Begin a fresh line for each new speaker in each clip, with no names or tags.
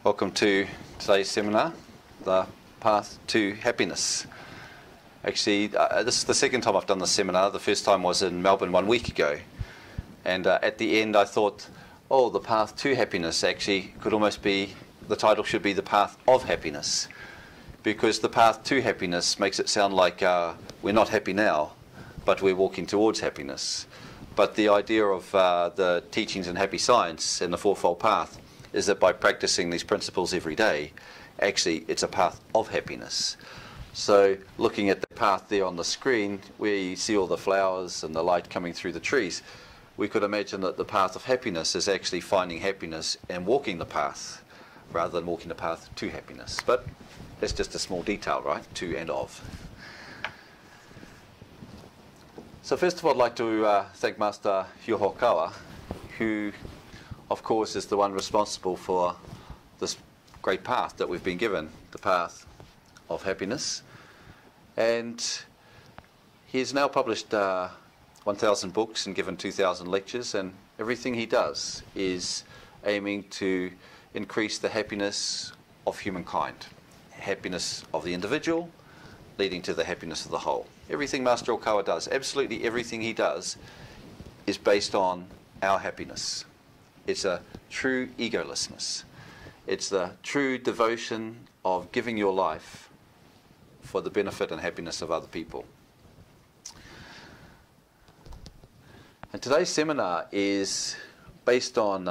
Welcome to today's seminar, The Path to Happiness. Actually, this is the second time I've done this seminar. The first time was in Melbourne 1 week ago. And at the end I thought, oh, the path to happiness actually could almost be, the title should be The Path of Happiness. Because the path to happiness makes it sound like we're not happy now, but we're walking towards happiness. But the idea of the teachings in happy science and the fourfold path is that by practicing these principles every day, actually it's a path of happiness. So looking at the path there on the screen, where you see all the flowers and the light coming through the trees, we could imagine that the path of happiness is actually finding happiness and walking the path, rather than walking the path to happiness. But that's just a small detail, right? To and of. So first of all, I'd like to thank Master Yohokawa, who of course is the one responsible for this great path that we've been given, the path of happiness. And he has now published 1,000 books and given 2,000 lectures, and everything he does is aiming to increase the happiness of humankind, happiness of the individual, leading to the happiness of the whole. Everything Master Yohokawa does, absolutely everything he does, is based on our happiness. It's a true egolessness. It's the true devotion of giving your life for the benefit and happiness of other people. And today's seminar is based on,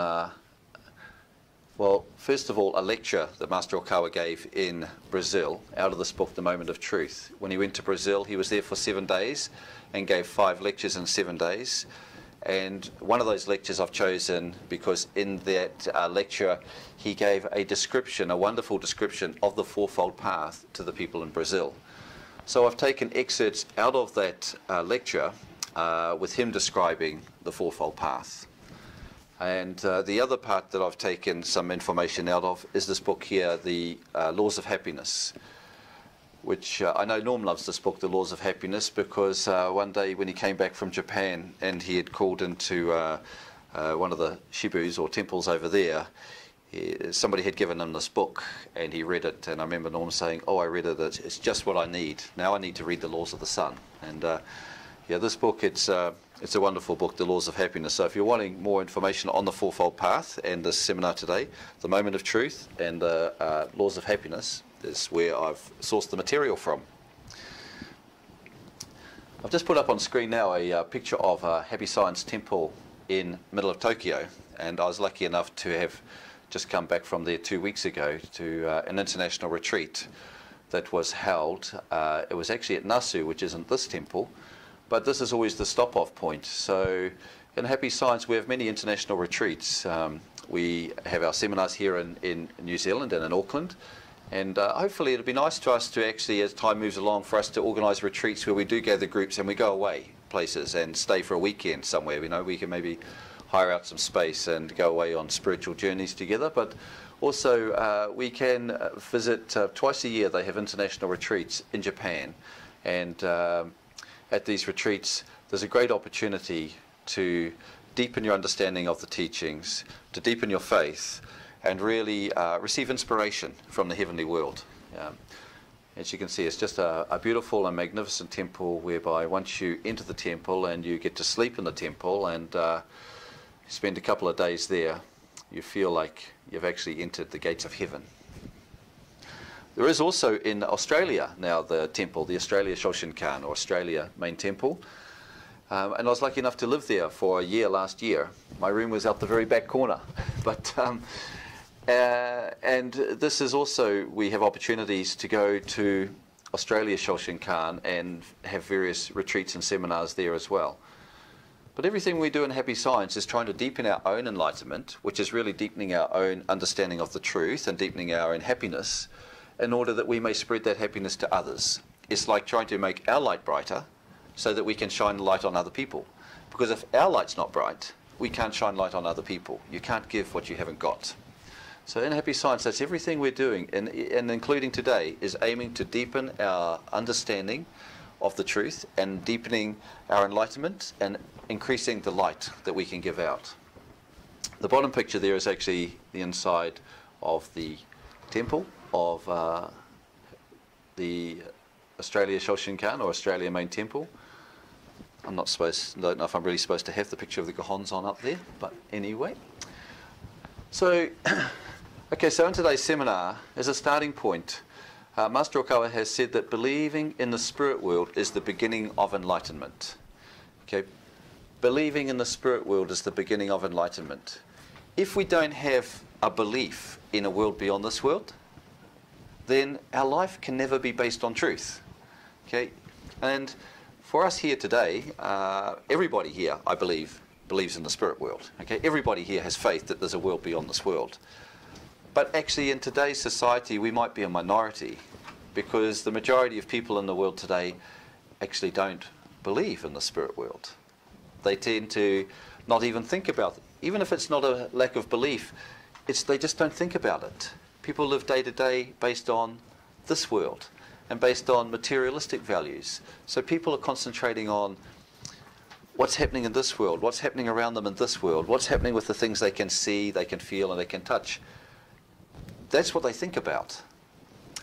well, first of all, a lecture that Master Yohokawa gave in Brazil out of this book, The Moment of Truth. When he went to Brazil, he was there for 7 days and gave 5 lectures in 7 days. And one of those lectures I've chosen because in that lecture he gave a description, a wonderful description of the fourfold path to the people in Brazil. So I've taken excerpts out of that lecture with him describing the fourfold path. And the other part that I've taken some information out of is this book here, The Laws of Happiness, which I know Norm loves this book, The Laws of Happiness, because one day when he came back from Japan and he had called into one of the shibus or temples over there, somebody had given him this book and he read it, and I remember Norm saying, oh, I read it, it's just what I need. Now I need to read The Laws of the Sun. And yeah, this book, it's a wonderful book, The Laws of Happiness. So if you're wanting more information on the fourfold path and this seminar today, The Moment of Truth and the Laws of Happiness, is where I've sourced the material from. I've just put up on screen now a picture of a Happy Science temple in the middle of Tokyo, and I was lucky enough to have just come back from there 2 weeks ago to an international retreat that was held. It was actually at Nasu, which isn't this temple, but this is always the stop-off point. So in Happy Science we have many international retreats. We have our seminars here in New Zealand and in Auckland. And hopefully it'll be nice to us to actually, as time moves along, for us to organise retreats where we do gather groups and we go away places and stay for a weekend somewhere. You know, we can maybe hire out some space and go away on spiritual journeys together. But also we can visit twice a year. They have international retreats in Japan. And at these retreats, there's a great opportunity to deepen your understanding of the teachings, to deepen your faith, and really receive inspiration from the heavenly world. As you can see, it's just a beautiful and magnificent temple whereby once you enter the temple and you get to sleep in the temple and spend a couple of days there, you feel like you've actually entered the gates of heaven. There is also in Australia now the temple, the Australia Shoshinkan, or Australia Main Temple. And I was lucky enough to live there for a year last year. My room was out the very back corner. But and this is also, we have opportunities to go to Australia Shoshinkan and have various retreats and seminars there as well. But everything we do in Happy Science is trying to deepen our own enlightenment, which is really deepening our own understanding of the truth and deepening our own happiness in order that we may spread that happiness to others. It's like trying to make our light brighter so that we can shine the light on other people. Because if our light's not bright, we can't shine light on other people. You can't give what you haven't got. So in Happy Science, that's everything we're doing, and including today, is aiming to deepen our understanding of the truth and deepening our enlightenment and increasing the light that we can give out. The bottom picture there is actually the inside of the temple of the Australia Shoshinkan, or Australia Main Temple. Don't know if I'm really supposed to have the picture of the Gohons on up there, but anyway. So, okay, so in today's seminar, as a starting point, Master Okawa has said that believing in the spirit world is the beginning of enlightenment. Okay, believing in the spirit world is the beginning of enlightenment. If we don't have a belief in a world beyond this world, then our life can never be based on truth. Okay, and for us here today, everybody here, I believe, believes in the spirit world. Okay, everybody here has faith that there's a world beyond this world. But actually, in today's society, we might be a minority, because the majority of people in the world today actually don't believe in the spirit world. They tend to not even think about it. Even if it's not a lack of belief, they just don't think about it. People live day to day based on this world and based on materialistic values. So people are concentrating on what's happening in this world, what's happening around them in this world, what's happening with the things they can see, they can feel, and they can touch. That's what they think about.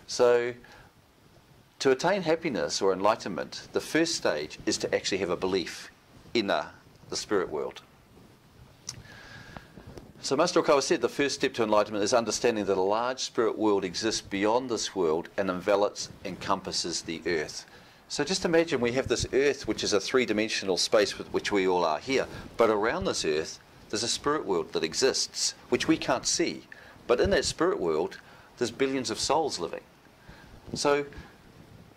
So to attain happiness or enlightenment, the first stage is to actually have a belief in the spirit world. So Master Okawa said the first step to enlightenment is understanding that a large spirit world exists beyond this world and encompasses the earth. So just imagine we have this earth, which is a three-dimensional space with which we all are here, but around this earth there's a spirit world that exists, which we can't see. But in that spirit world, there's billions of souls living. So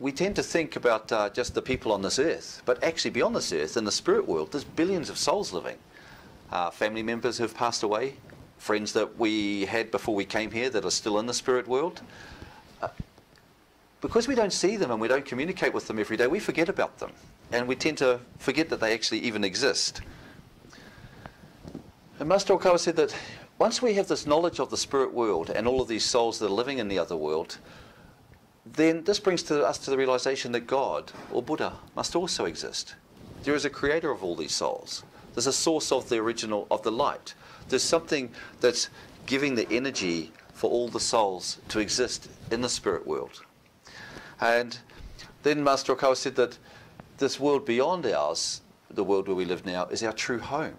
we tend to think about just the people on this earth, but actually beyond this earth, in the spirit world, there's billions of souls living. Family members who've passed away, friends that we had before we came here that are still in the spirit world. Because we don't see them and we don't communicate with them every day, we forget about them. And we tend to forget that they actually even exist. And Master Okawa said that once we have this knowledge of the spirit world and all of these souls that are living in the other world, then this brings us to the realization that God, or Buddha, must also exist. There is a creator of all these souls. There's a source of the original, of the light. There's something that's giving the energy for all the souls to exist in the spirit world. And then Master Okawa said that this world beyond ours, the world where we live now, is our true home.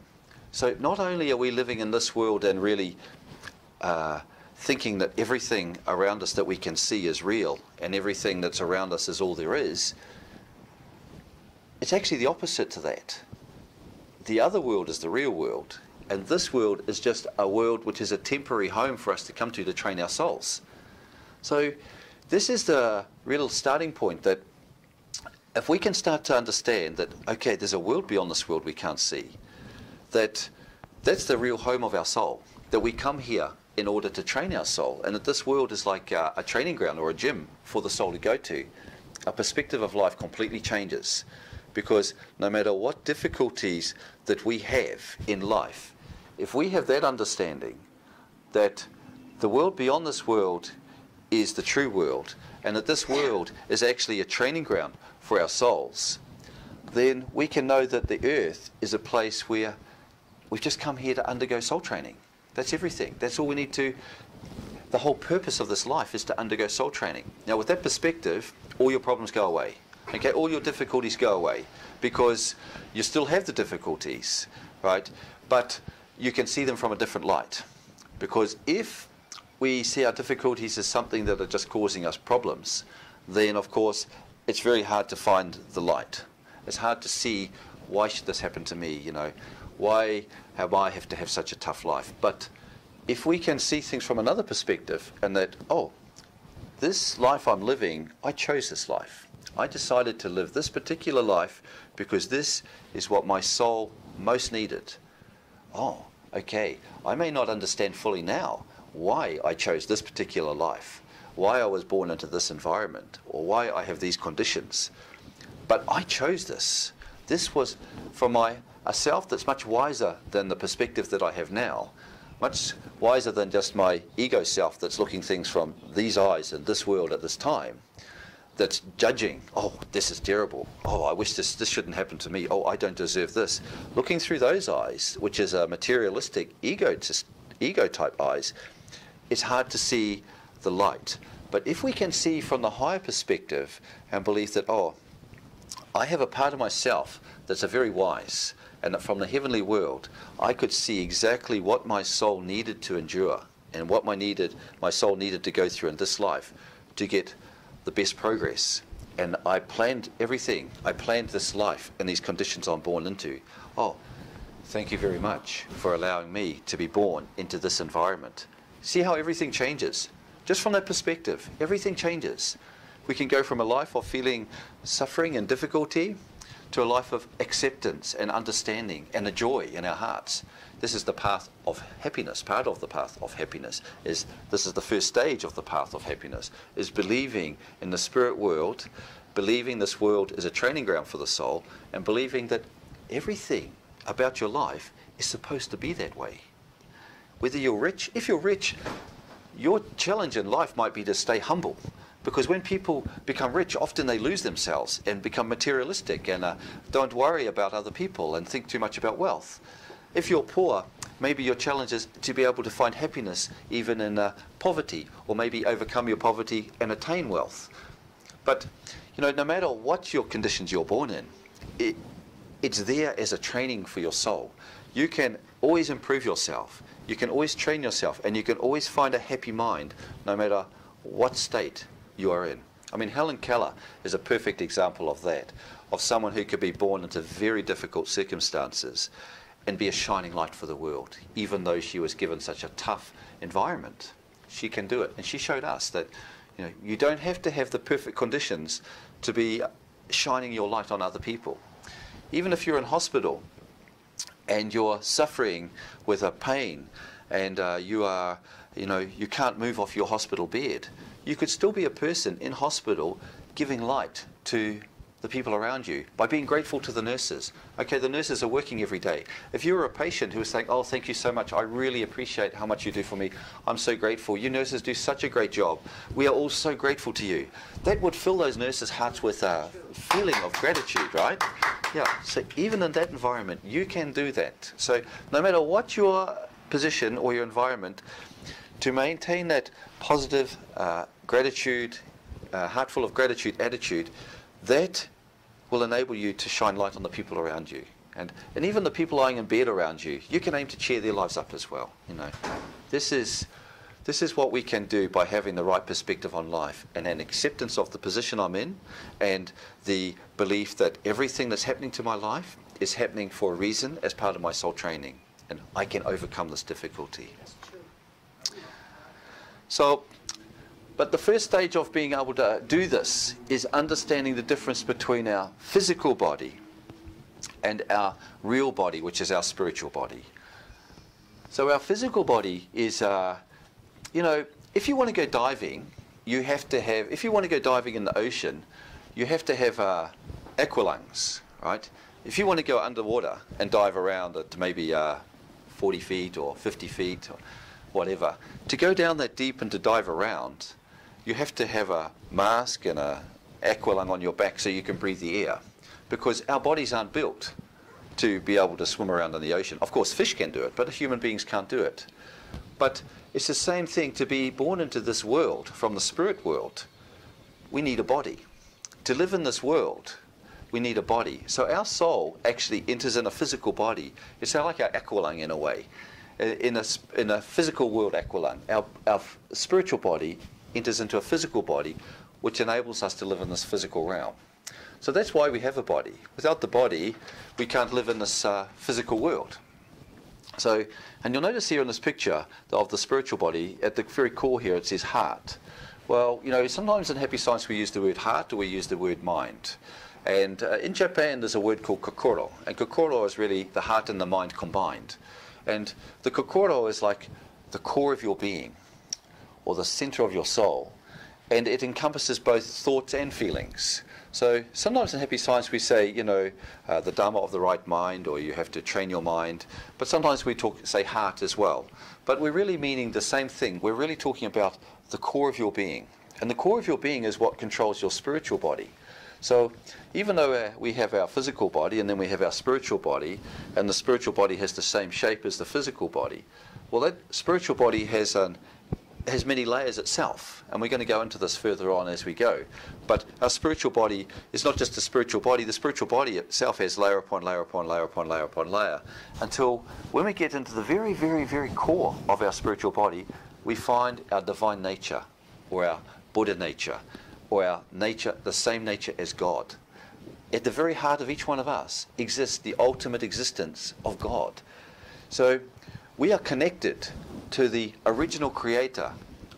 So not only are we living in this world and really thinking that everything around us that we can see is real and everything that's around us is all there is, it's actually the opposite to that. The other world is the real world, and this world is just a world which is a temporary home for us to come to train our souls. So this is the real starting point, that if we can start to understand that, okay, there's a world beyond this world we can't see, that's the real home of our soul, that we come here in order to train our soul, and that this world is like a training ground or a gym for the soul to go to. Our perspective of life completely changes, because no matter what difficulties that we have in life, if we have that understanding that the world beyond this world is the true world, and that this world is actually a training ground for our souls, then we can know that the earth is a place where we've just come here to undergo soul training. That's everything. That's all we need to. The whole purpose of this life is to undergo soul training. Now, with that perspective, all your problems go away. Okay, all your difficulties go away, because you still have the difficulties, right? But you can see them from a different light. Because if we see our difficulties as something that are just causing us problems, then of course it's very hard to find the light. It's hard to see, why should this happen to me, you know? Why have I have to have such a tough life? But if we can see things from another perspective, and that, oh, this life I'm living, I chose this life. I decided to live this particular life because this is what my soul most needed. Oh, okay, I may not understand fully now why I chose this particular life, why I was born into this environment, or why I have these conditions. But I chose this. This was from a self that's much wiser than the perspective that I have now, much wiser than just my ego self that's looking things from these eyes and this world at this time, that's judging, oh, this is terrible, oh, I wish this shouldn't happen to me, oh, I don't deserve this. Looking through those eyes, which is a materialistic ego type eyes, it's hard to see the light. But if we can see from the higher perspective and believe that, oh, I have a part of myself that's a very wise, and that from the heavenly world, I could see exactly what my soul needed to endure and what my soul needed to go through in this life to get the best progress. And I planned everything. I planned this life and these conditions I'm born into. Oh, thank you very much for allowing me to be born into this environment. See how everything changes. Just from that perspective, everything changes. We can go from a life of feeling suffering and difficulty to a life of acceptance and understanding and a joy in our hearts. This is the path of happiness. Part of the path of happiness is, this is the first stage of the path of happiness, is believing in the spirit world, believing this world is a training ground for the soul, and believing that everything about your life is supposed to be that way. Whether you're rich, if you're rich, your challenge in life might be to stay humble. Because when people become rich, often they lose themselves and become materialistic and don't worry about other people and think too much about wealth. If you're poor, maybe your challenge is to be able to find happiness even in poverty, or maybe overcome your poverty and attain wealth. But you know, no matter what your conditions you're born in, it's there as a training for your soul. You can always improve yourself. You can always train yourself, and you can always find a happy mind no matter what state you are in. I mean, Helen Keller is a perfect example of that, of someone who could be born into very difficult circumstances and be a shining light for the world, even though she was given such a tough environment. She can do it, and she showed us that, you know, you don't have to have the perfect conditions to be shining your light on other people. Even if you're in hospital and you're suffering with a pain and you can't move off your hospital bed, you could still be a person in hospital giving light to the people around you by being grateful to the nurses. Okay, the nurses are working every day. If you were a patient who was saying, oh, thank you so much, I really appreciate how much you do for me, I'm so grateful, you nurses do such a great job, we are all so grateful to you. That would fill those nurses' hearts with a feeling of gratitude, right? Yeah, so even in that environment, you can do that. So no matter what your position or your environment, to maintain that positive gratitude, heart full of gratitude attitude, that will enable you to shine light on the people around you. And even the people lying in bed around you, you can aim to cheer their lives up as well. You know, this is what we can do by having the right perspective on life and an acceptance of the position I'm in, and the belief that everything that's happening to my life is happening for a reason as part of my soul training, and I can overcome this difficulty. So, but the first stage of being able to do this is understanding the difference between our physical body and our real body, which is our spiritual body. So our physical body is, if you want to go diving, you have to have, if you want to go diving in the ocean, you have to have aqualungs, right? If you want to go underwater and dive around at maybe 40 feet or 50 feet or whatever, to go down that deep and to dive around, you have to have a mask and an aqualung on your back so you can breathe the air, because our bodies aren't built to be able to swim around in the ocean. Of course, fish can do it, but human beings can't do it. But it's the same thing to be born into this world from the spirit world. We need a body. To live in this world, we need a body. So our soul actually enters in a physical body. It's like our aqualung in a way. In a physical world aqualung, our spiritual body enters into a physical body, which enables us to live in this physical realm. So that's why we have a body. Without the body, we can't live in this physical world. So, and you'll notice here in this picture of the spiritual body, at the very core here, it says heart. Well, you know, sometimes in Happy Science we use the word heart or we use the word mind. And in Japan there's a word called kokoro. And kokoro is really the heart and the mind combined. And the kokoro is like the core of your being, or the center of your soul, and it encompasses both thoughts and feelings. So sometimes in Happy Science we say, the Dharma of the right mind, or you have to train your mind, but sometimes we say heart as well. But we're really meaning the same thing. We're really talking about the core of your being. And the core of your being is what controls your spiritual body. So even though we have our physical body and then we have our spiritual body, and the spiritual body has the same shape as the physical body, well, that spiritual body has an has many layers itself, and we're going to go into this further on as we go. But our spiritual body is not just a spiritual body. The spiritual body itself has layer upon layer upon layer upon layer upon layer, until when we get into the very, very, very core of our spiritual body, we find our divine nature, or our Buddha nature, or our nature, the same nature as God. At the very heart of each one of us exists the ultimate existence of God. So we are connected to the original creator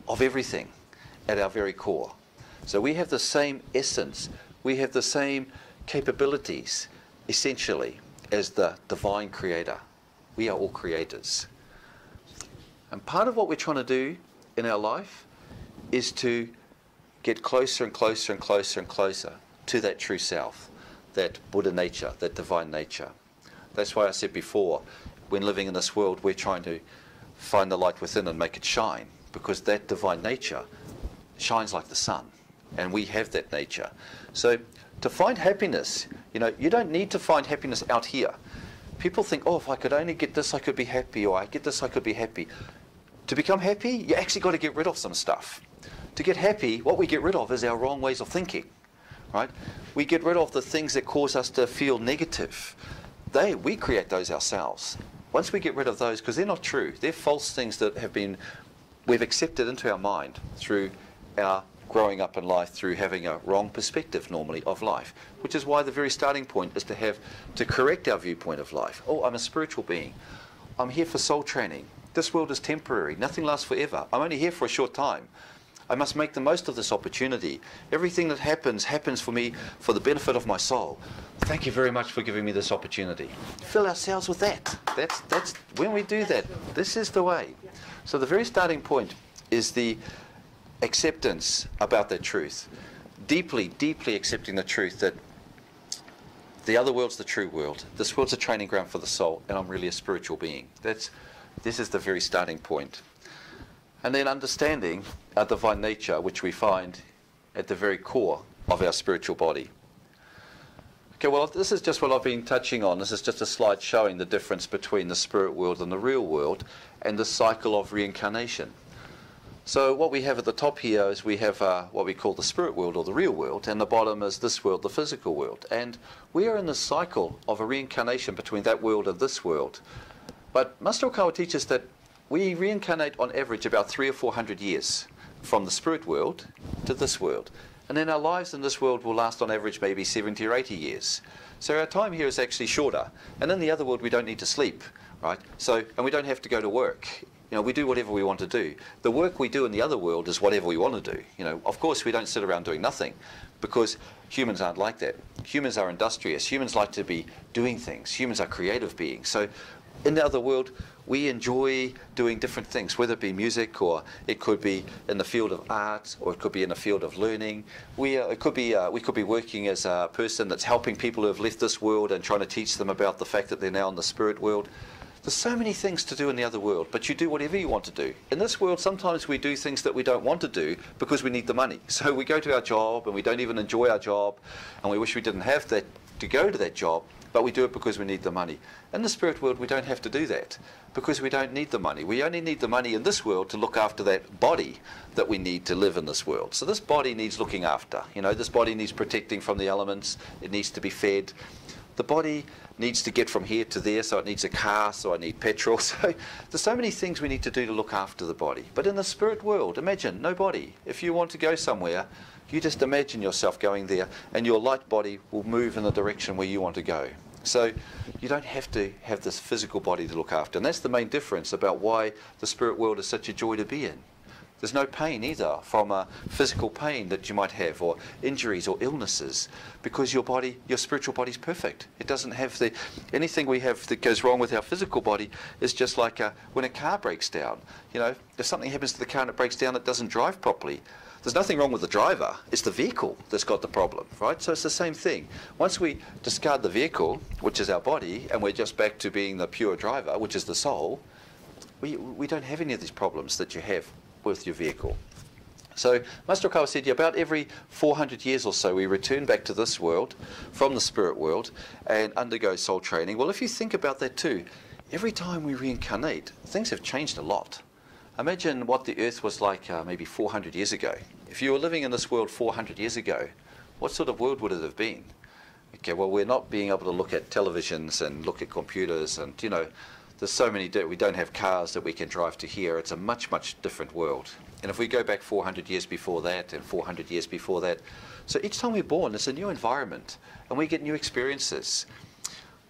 of everything at our very core. So we have the same essence, we have the same capabilities, essentially, as the divine creator. We are all creators. And part of what we're trying to do in our life is to get closer and closer and closer and closer to that true self, that Buddha nature, that divine nature. That's why I said before, when living in this world, we're trying to find the light within and make it shine, because that divine nature shines like the sun, and we have that nature. So to find happiness, you don't need to find happiness out here. People think, oh, if I could only get this, I could be happy, or I get this, I could be happy. To become happy, you actually got to get rid of some stuff. To get happy, what we get rid of is our wrong ways of thinking, right? We get rid of the things that cause us to feel negative. We create those ourselves. Once we get rid of those, because they're not true, they're false things that we've accepted into our mind through our growing up in life, through having a wrong perspective normally of life, which is why the very starting point is to correct our viewpoint of life. Oh, I'm a spiritual being. I'm here for soul training. This world is temporary. Nothing lasts forever. I'm only here for a short time. I must make the most of this opportunity. Everything that happens for me for the benefit of my soul. Thank you very much for giving me this opportunity. Fill ourselves with that. That's when we do that, this is the way. So the very starting point is the acceptance about that truth. Deeply, deeply accepting the truth that the other world's the true world. This world's a training ground for the soul, and I'm really a spiritual being. This is the very starting point. And then understanding our divine nature, which we find at the very core of our spiritual body. Okay, well, this is just what I've been touching on. This is just a slide showing the difference between the spirit world and the real world, and the cycle of reincarnation. So what we have at the top here is we have what we call the spirit world, or the real world, and the bottom is this world, the physical world. And we are in the cycle of a reincarnation between that world and this world. But Master Okawa teaches that we reincarnate on average about 300 or 400 years from the spirit world to this world. And then our lives in this world will last on average maybe 70 or 80 years. So our time here is actually shorter. And in the other world we don't need to sleep, right? And we don't have to go to work. We do whatever we want to do. The work we do in the other world is whatever we want to do. Of course we don't sit around doing nothing, because humans aren't like that. Humans are industrious. Humans like to be doing things. Humans are creative beings. So in the other world, we enjoy doing different things, whether it be music, or it could be in the field of art, or it could be in the field of learning. We could be working as a person that's helping people who have left this world and trying to teach them about the fact that they're now in the spirit world. There's so many things to do in the other world, but you do whatever you want to do. In this world, sometimes we do things that we don't want to do because we need the money. So we go to our job and we don't even enjoy our job, and we wish we didn't have to go to that job, but we do it because we need the money. In the spirit world, we don't have to do that because we don't need the money. We only need the money in this world to look after that body that we need to live in this world. So this body needs looking after. This body needs protecting from the elements. It needs to be fed. The body needs to get from here to there, so it needs a car, so I need petrol. So there's so many things we need to do to look after the body. But in the spirit world, imagine no body. If you want to go somewhere, you just imagine yourself going there, and your light body will move in the direction where you want to go. So you don't have to have this physical body to look after. And that's the main difference about why the spirit world is such a joy to be in. There's no pain either from a physical pain that you might have, or injuries or illnesses, because your spiritual body's perfect. It doesn't have anything we have that goes wrong with our physical body is just like when a car breaks down. If something happens to the car and it breaks down, it doesn't drive properly. There's nothing wrong with the driver, it's the vehicle that's got the problem, right? So it's the same thing. Once we discard the vehicle, which is our body, and we're just back to being the pure driver, which is the soul, we don't have any of these problems that you have with your vehicle. So Master Okawa said, about every 400 years or so we return back to this world from the spirit world and undergo soul training. Well, if you think about that too, every time we reincarnate, things have changed a lot. Imagine what the Earth was like maybe 400 years ago. If you were living in this world 400 years ago, what sort of world would it have been? Okay, well, we're not being able to look at televisions and look at computers, and you know, there's so many, we don't have cars that we can drive to here. It's a much, much different world. And if we go back 400 years before that and 400 years before that, so each time we're born, it's a new environment and we get new experiences.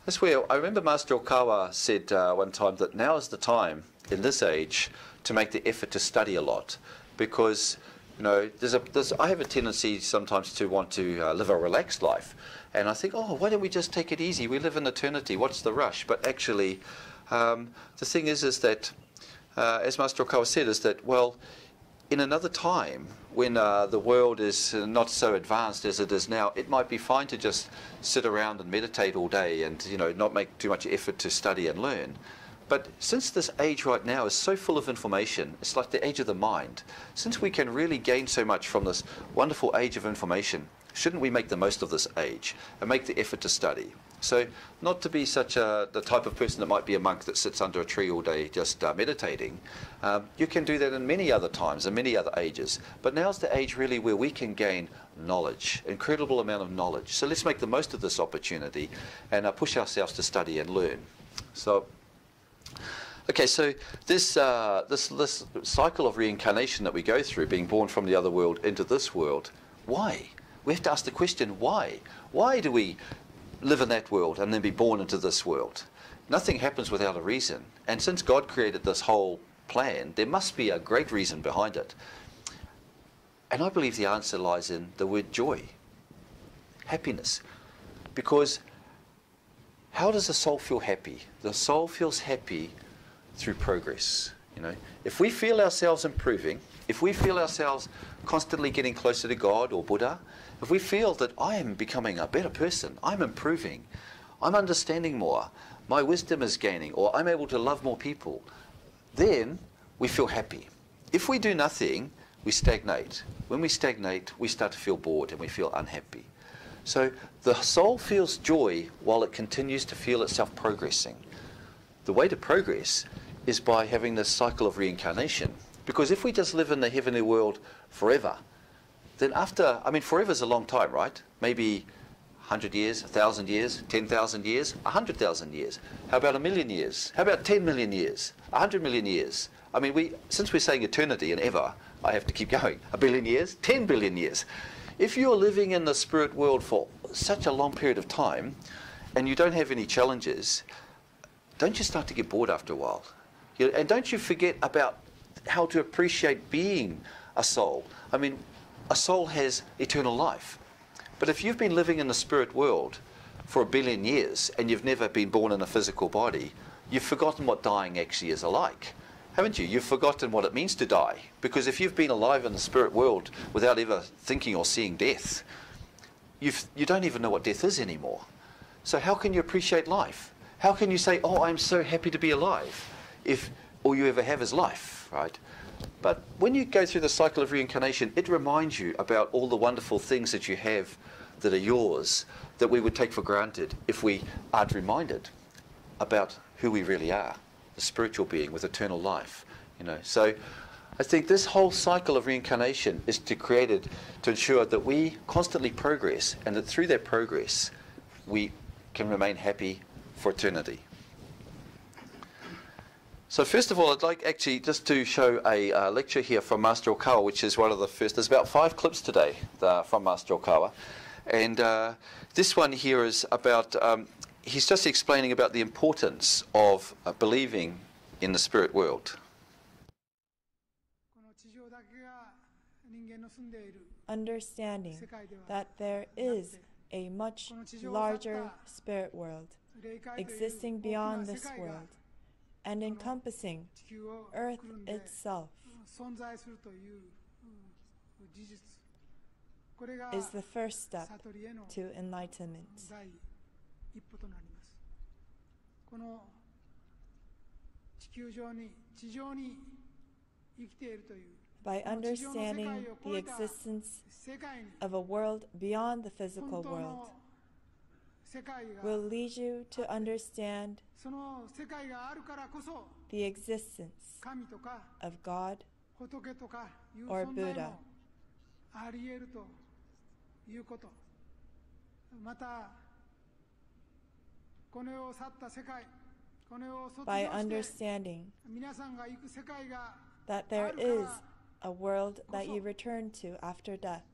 That's where I remember Master Okawa said one time that now is the time in this age to make the effort to study a lot, because you know, I have a tendency sometimes to want to live a relaxed life, and I think, oh, why don't we just take it easy? We live in eternity. What's the rush? But actually, the thing is that, as Master Okawa said, is that, well, in another time when the world is not so advanced as it is now, it might be fine to just sit around and meditate all day and, you know, not make too much effort to study and learn. But since this age right now is so full of information, it's like the age of the mind. Since we can really gain so much from this wonderful age of information, shouldn't we make the most of this age and make the effort to study? So not to be such the type of person that might be a monk that sits under a tree all day just meditating. You can do that in many other times and many other ages. But now's the age really where we can gain knowledge, incredible amount of knowledge. So let's make the most of this opportunity and push ourselves to study and learn. So, okay, so this cycle of reincarnation that we go through, being born from the other world into this world, why? We have to ask the question, why? Why do we live in that world and then be born into this world? Nothing happens without a reason. And since God created this whole plan, there must be a great reason behind it. And I believe the answer lies in the word joy, happiness. Because how does the soul feel happy? The soul feels happy through progress. You know, if we feel ourselves improving, if we feel ourselves constantly getting closer to God or Buddha, if we feel that I am becoming a better person, I'm improving, I'm understanding more, my wisdom is gaining, or I'm able to love more people, then we feel happy. If we do nothing, we stagnate. When we stagnate, we start to feel bored and we feel unhappy. So the soul feels joy while it continues to feel itself progressing. The way to progress is by having this cycle of reincarnation. Because if we just live in the heavenly world forever, then after, I mean, forever is a long time, right? Maybe 100 years, 1,000 years, 10,000 years, 100,000 years. How about 1,000,000 years? How about 10 million years? 100 million years? I mean, since we're saying eternity and ever, I have to keep going. 1 billion years? 10 billion years. If you're living in the spirit world for such a long period of time and you don't have any challenges, don't you start to get bored after a while? And don't you forget about how to appreciate being a soul. I mean, a soul has eternal life. But if you've been living in the spirit world for 1 billion years and you've never been born in a physical body, you've forgotten what dying actually is like. Haven't you? You've forgotten what it means to die. Because if you've been alive in the spirit world without ever thinking or seeing death, you don't even know what death is anymore. So how can you appreciate life? How can you say, oh, I'm so happy to be alive, if all you ever have is life, right? But when you go through the cycle of reincarnation, it reminds you about all the wonderful things that you have that are yours, that we would take for granted if we aren't reminded about who we really are, the spiritual being with eternal life. You know, so I think this whole cycle of reincarnation is created to ensure that we constantly progress, and that through that progress we can remain happy for eternity. So first of all, I'd like actually just to show a lecture here from Master Okawa, which is one of the first. There's about 5 clips today from Master Okawa. And this one here is about, he's just explaining about the importance of believing in the spirit world.
Understanding that there is a much larger spirit world existing beyond this world and encompassing Earth itself is the first step to enlightenment. By understanding the existence of a world beyond the physical world, will lead you to understand the existence of God or Buddha. By understanding that there is a world that you return to after death,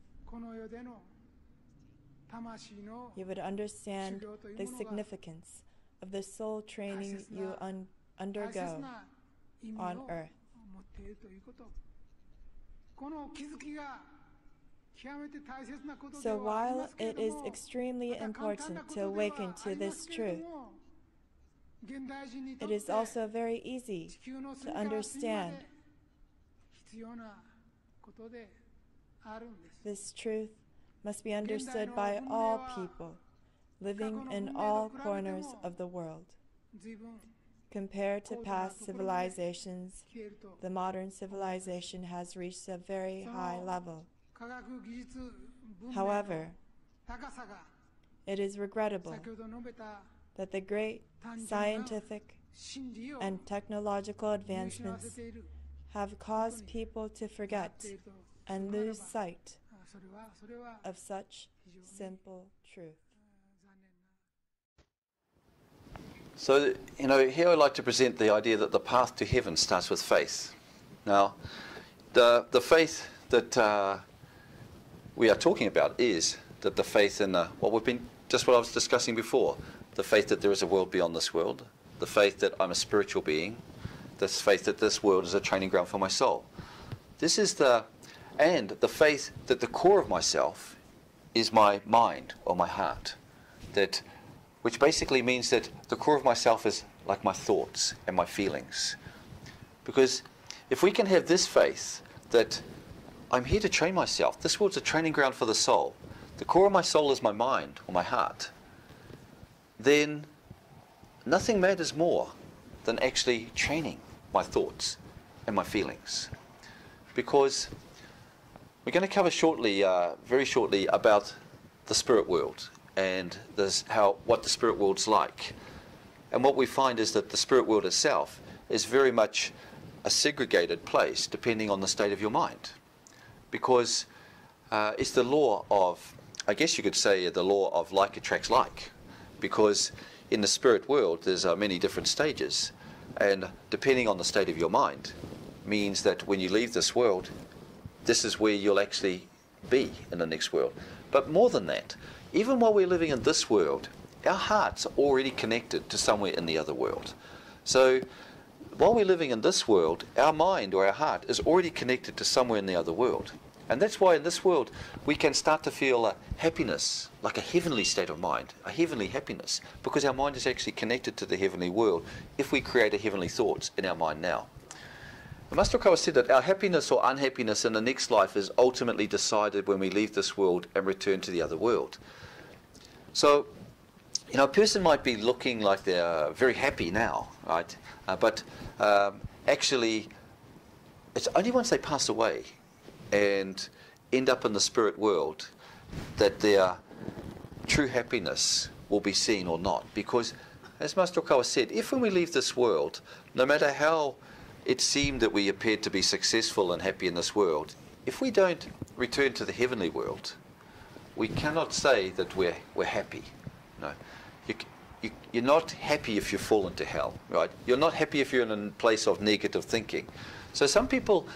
you would understand the significance of the soul training you undergo on earth. So while it is extremely important to awaken to this truth, it is also very easy to understand this truth must be understood by all people living in all corners of the world. Compared to past civilizations, the modern civilization has reached a very high level. However, it is regrettable that the great scientific and technological advancements have caused people to forget and lose sight of such simple truth.
So, here I'd like to present the idea that the path to heaven starts with faith. Now, the faith that we are talking about is that the faith in what I was discussing before, the faith that there is a world beyond this world, the faith that I'm a spiritual being, this faith that this world is a training ground for my soul. This is the faith that the core of myself is my mind or my heart, which basically means that the core of myself is like my thoughts and my feelings. Because if we can have this faith that I'm here to train myself, this world's a training ground for the soul, the core of my soul is my mind or my heart, then nothing matters more than actually training my thoughts and my feelings. Because we're going to cover shortly, very shortly, about the spirit world and what the spirit world's like. And what we find is that the spirit world itself is very much a segregated place depending on the state of your mind. Because it's the law of, I guess you could say, the law of like attracts like. Because in the spirit world there's many different stages, and depending on the state of your mind means that when you leave this world, this is where you'll actually be in the next world. But more than that, even while we're living in this world, our hearts are already connected to somewhere in the other world. So while we're living in this world, our mind or our heart is already connected to somewhere in the other world. And that's why in this world we can start to feel a happiness, like a heavenly state of mind, a heavenly happiness, because our mind is actually connected to the heavenly world if we create a heavenly thoughts in our mind now. Master Okawa said that our happiness or unhappiness in the next life is ultimately decided when we leave this world and return to the other world. So, a person might be looking like they're very happy now, right? But actually, it's only once they pass away and end up in the spirit world that their true happiness will be seen or not. Because, as Master Okawa said, if when we leave this world, no matter how it seemed that we appeared to be successful and happy in this world, if we don't return to the heavenly world, we cannot say that we're happy. No, you're not happy if you fall into hell, right? You're not happy if you're in a place of negative thinking. So some people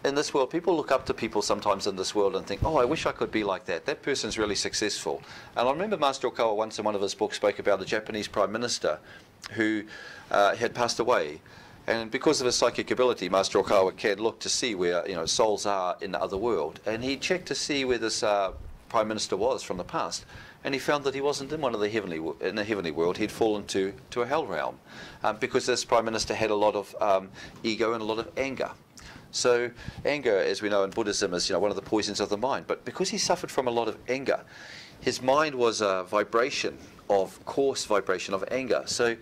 in this world, people look up to people sometimes in this world and think, oh, I wish I could be like that. That person's really successful. And I remember Master Okawa once in one of his books spoke about a Japanese Prime Minister who had passed away. And because of his psychic ability, Master Okawa can look to see where souls are in the other world. And he checked to see where this Prime Minister was from the past. And he found that he wasn't in the heavenly world. He'd fallen to a hell realm because this Prime Minister had a lot of ego and a lot of anger. So anger, as we know in Buddhism, is one of the poisons of the mind. But because he suffered from a lot of anger, his mind was a coarse vibration of anger. So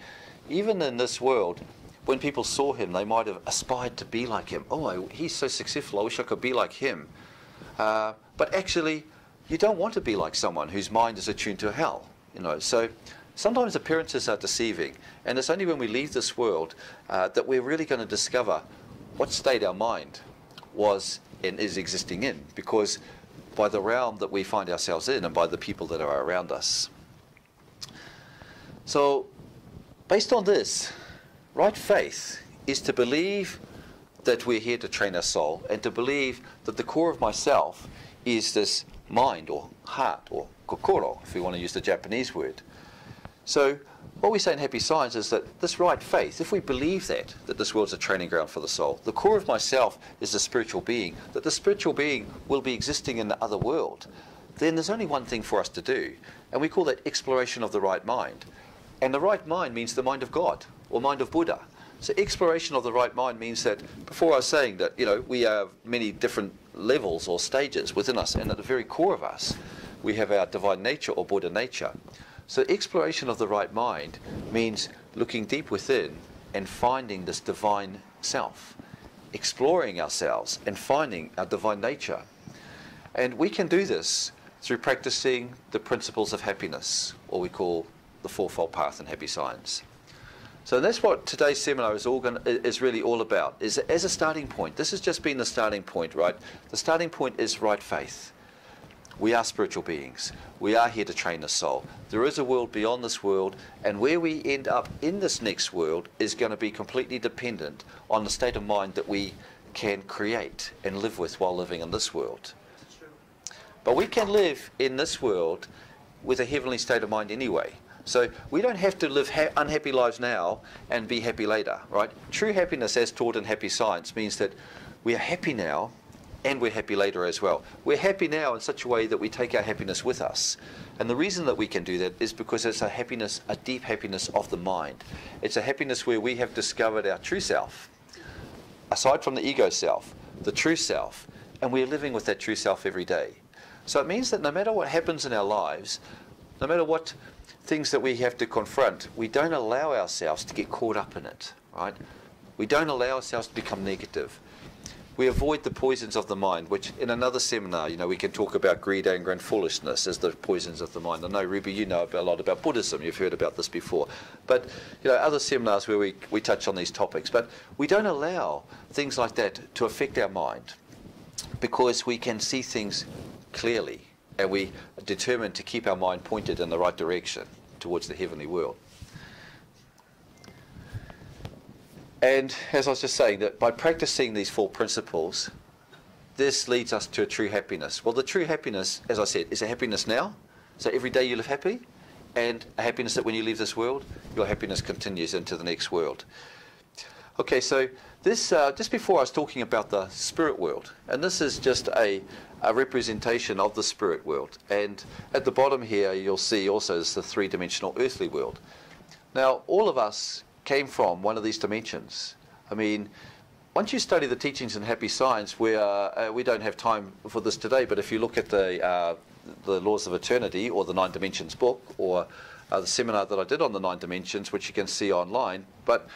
even in this world, when people saw him, they might have aspired to be like him. Oh, he's so successful, I wish I could be like him. But actually, you don't want to be like someone whose mind is attuned to hell. You know, so sometimes appearances are deceiving, and it's only when we leave this world that we're really going to discover what state our mind was and is existing in, because by the realm that we find ourselves in and by the people that are around us. So, based on this, right faith is to believe that we're here to train our soul, and to believe that the core of myself is this mind or heart or kokoro, if we want to use the Japanese word. So what we say in Happy Science is that this right faith, if we believe that this world's a training ground for the soul, the core of myself is the spiritual being, that the spiritual being will be existing in the other world, then there's only one thing for us to do, and we call that exploration of the right mind. And the right mind means the mind of God or mind of Buddha. So exploration of the right mind means that, before I was saying that, you know, we have many different levels or stages within us, and at the very core of us we have our divine nature or Buddha nature. So exploration of the right mind means looking deep within and finding this divine self, exploring ourselves and finding our divine nature. And we can do this through practicing the principles of happiness, or we call the fourfold path in Happy Science. So that's what today's seminar is really all about, is as a starting point. This has just been the starting point, right? The starting point is right faith. We are spiritual beings. We are here to train the soul. There is a world beyond this world, and where we end up in this next world is going to be completely dependent on the state of mind that we can create and live with while living in this world. But we can live in this world with a heavenly state of mind anyway. So we don't have to live unhappy lives now and be happy later, right? True happiness, as taught in Happy Science, means that we are happy now and we're happy later as well. We're happy now in such a way that we take our happiness with us. And the reason that we can do that is because it's a happiness, a deep happiness of the mind. It's a happiness where we have discovered our true self, aside from the ego self, the true self, and we're living with that true self every day. So it means that no matter what happens in our lives, no matter what things that we have to confront, we don't allow ourselves to get caught up in it, right? We don't allow ourselves to become negative. We avoid the poisons of the mind, which in another seminar, you know, we can talk about greed, anger and foolishness as the poisons of the mind. I know, Ruby, you know a lot about Buddhism. You've heard about this before. But, you know, other seminars where we touch on these topics. But we don't allow things like that to affect our mind, because we can see things clearly, and we are determined to keep our mind pointed in the right direction towards the heavenly world. And as I was just saying, that by practicing these four principles, this leads us to a true happiness. Well, the true happiness, as I said, is a happiness now. So every day you live happy, and a happiness that when you leave this world, your happiness continues into the next world. Okay, so this, just before I was talking about the spirit world, and this is just a representation of the spirit world. And at the bottom here, you'll see also is the three-dimensional earthly world. Now, all of us came from one of these dimensions. I mean, once you study the teachings in Happy Science, we don't have time for this today, but if you look at the Laws of Eternity, or the Nine Dimensions book, or the seminar that I did on the Nine Dimensions, which you can see online, but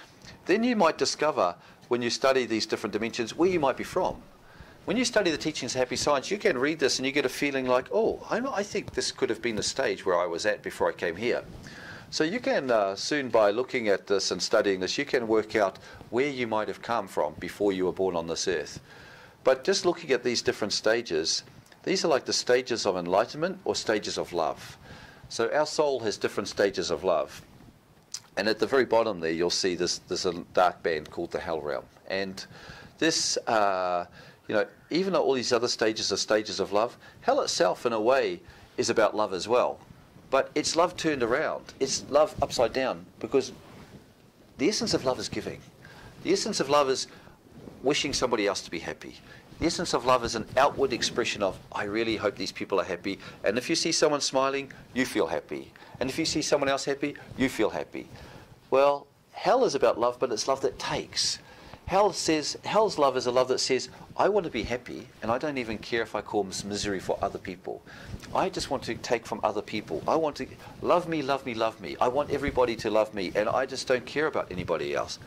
then you might discover, when you study these different dimensions, where you might be from. When you study the teachings of Happy Science, you can read this and you get a feeling like, oh, I think this could have been the stage where I was at before I came here. So you can soon, by looking at this and studying this, you can work out where you might have come from before you were born on this earth. But just looking at these different stages, these are like the stages of enlightenment or stages of love. So our soul has different stages of love. And at the very bottom there, you'll see there's a dark band called the Hell Realm. And this, you know, even though all these other stages are stages of love, hell itself, in a way, is about love as well. But it's love turned around. It's love upside down, because the essence of love is giving. The essence of love is wishing somebody else to be happy. The essence of love is an outward expression of, I really hope these people are happy. And if you see someone smiling, you feel happy. And if you see someone else happy, you feel happy. Well, hell is about love, but it's love that takes. Hell's love is a love that says, I want to be happy, and I don't even care if I cause misery for other people. I just want to take from other people. I want to love me, love me, love me. I want everybody to love me, and I just don't care about anybody else.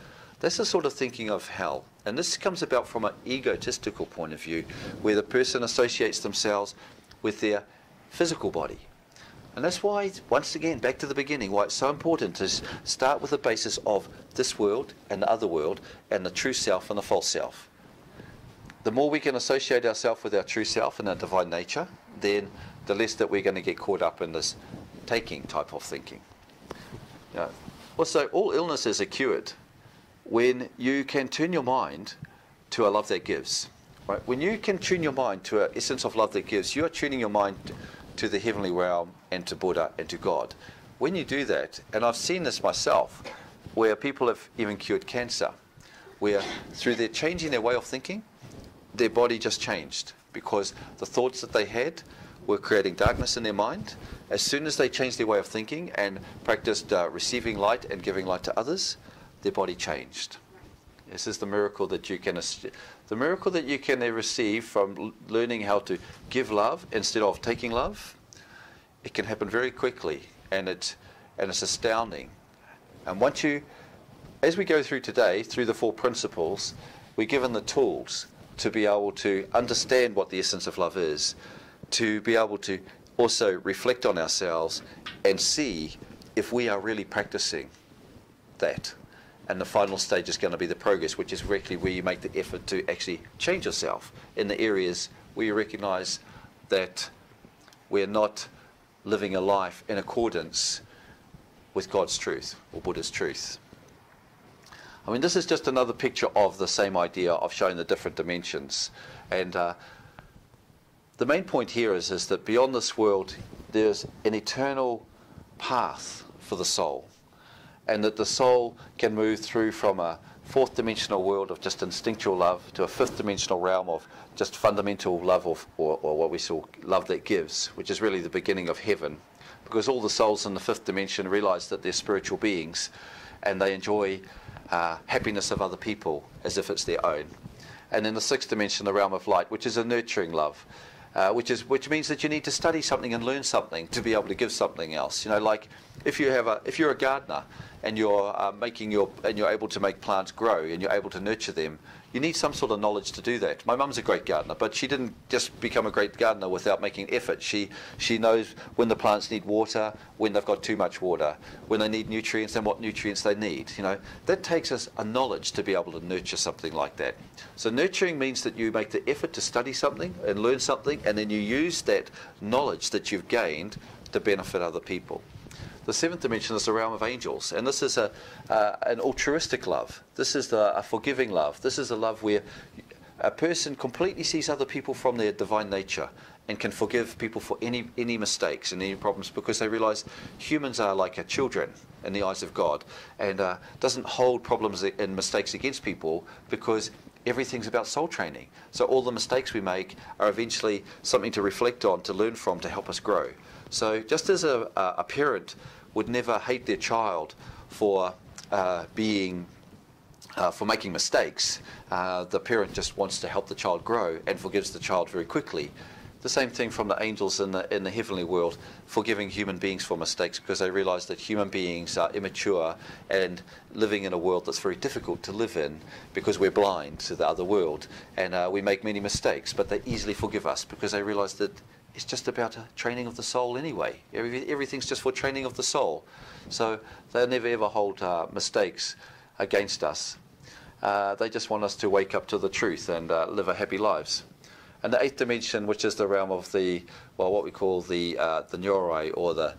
That's the sort of thinking of hell. And this comes about from an egotistical point of view, where the person associates themselves with their physical body. And that's why, once again, back to the beginning, why it's so important to start with the basis of this world and the other world and the true self and the false self. The more we can associate ourselves with our true self and our divine nature, then the less that we're going to get caught up in this taking type of thinking. Also, all illnesses are cured when you can turn your mind to a love that gives. Right? When you can tune your mind to an essence of love that gives, you are tuning your mind to the heavenly realm and to Buddha and to God. When you do that, and I've seen this myself, where people have even cured cancer, where through their changing their way of thinking, their body just changed because the thoughts that they had were creating darkness in their mind. As soon as they changed their way of thinking and practiced receiving light and giving light to others, their body changed. This is the miracle that you can receive from learning how to give love instead of taking love. It can happen very quickly, and it's astounding. And as we go through today, through the 4 principles, we're given the tools to be able to understand what the essence of love is, to be able to also reflect on ourselves and see if we are really practicing that. And the final stage is going to be the progress, which is directly where you make the effort to actually change yourself in the areas where you recognize that we're not living a life in accordance with God's truth or Buddha's truth. I mean, this is just another picture of the same idea of showing the different dimensions. And the main point here is that beyond this world, there's an eternal path for the soul. And that the soul can move through from a 4th dimensional world of just instinctual love to a 5th dimensional realm of just fundamental love, or what we call love that gives, which is really the beginning of heaven. Because all the souls in the 5th dimension realize that they're spiritual beings and they enjoy happiness of other people as if it's their own. And in the 6th dimension, the realm of light, which is a nurturing love. Which means that you need to study something and learn something to be able to give something else. You know, like if you're a gardener and you're able to make plants grow and you're able to nurture them, you need some sort of knowledge to do that. My mum's a great gardener, but she didn't just become a great gardener without making effort. She knows when the plants need water, when they've got too much water, when they need nutrients and what nutrients they need. You know, that takes us a knowledge to be able to nurture something like that. So nurturing means that you make the effort to study something and learn something, and then you use that knowledge that you've gained to benefit other people. The 7th dimension is the realm of angels, and this is an altruistic love. This is a forgiving love. This is a love where a person completely sees other people from their divine nature and can forgive people for any mistakes and any problems, because they realize humans are like children in the eyes of God, and doesn't hold problems and mistakes against people, because everything's about soul training. So all the mistakes we make are eventually something to reflect on, to learn from, to help us grow. So just as a parent would never hate their child for making mistakes, the parent just wants to help the child grow and forgives the child very quickly. The same thing from the angels in the heavenly world, forgiving human beings for mistakes, because they realize that human beings are immature and living in a world that's very difficult to live in because we're blind to the other world, and we make many mistakes, but they easily forgive us because they realize that it's just about a training of the soul anyway. Everything's just for training of the soul. So they'll never ever hold mistakes against us. They just want us to wake up to the truth and live our happy lives. And the 8th dimension, which is the realm of what we call the Nyorai, or the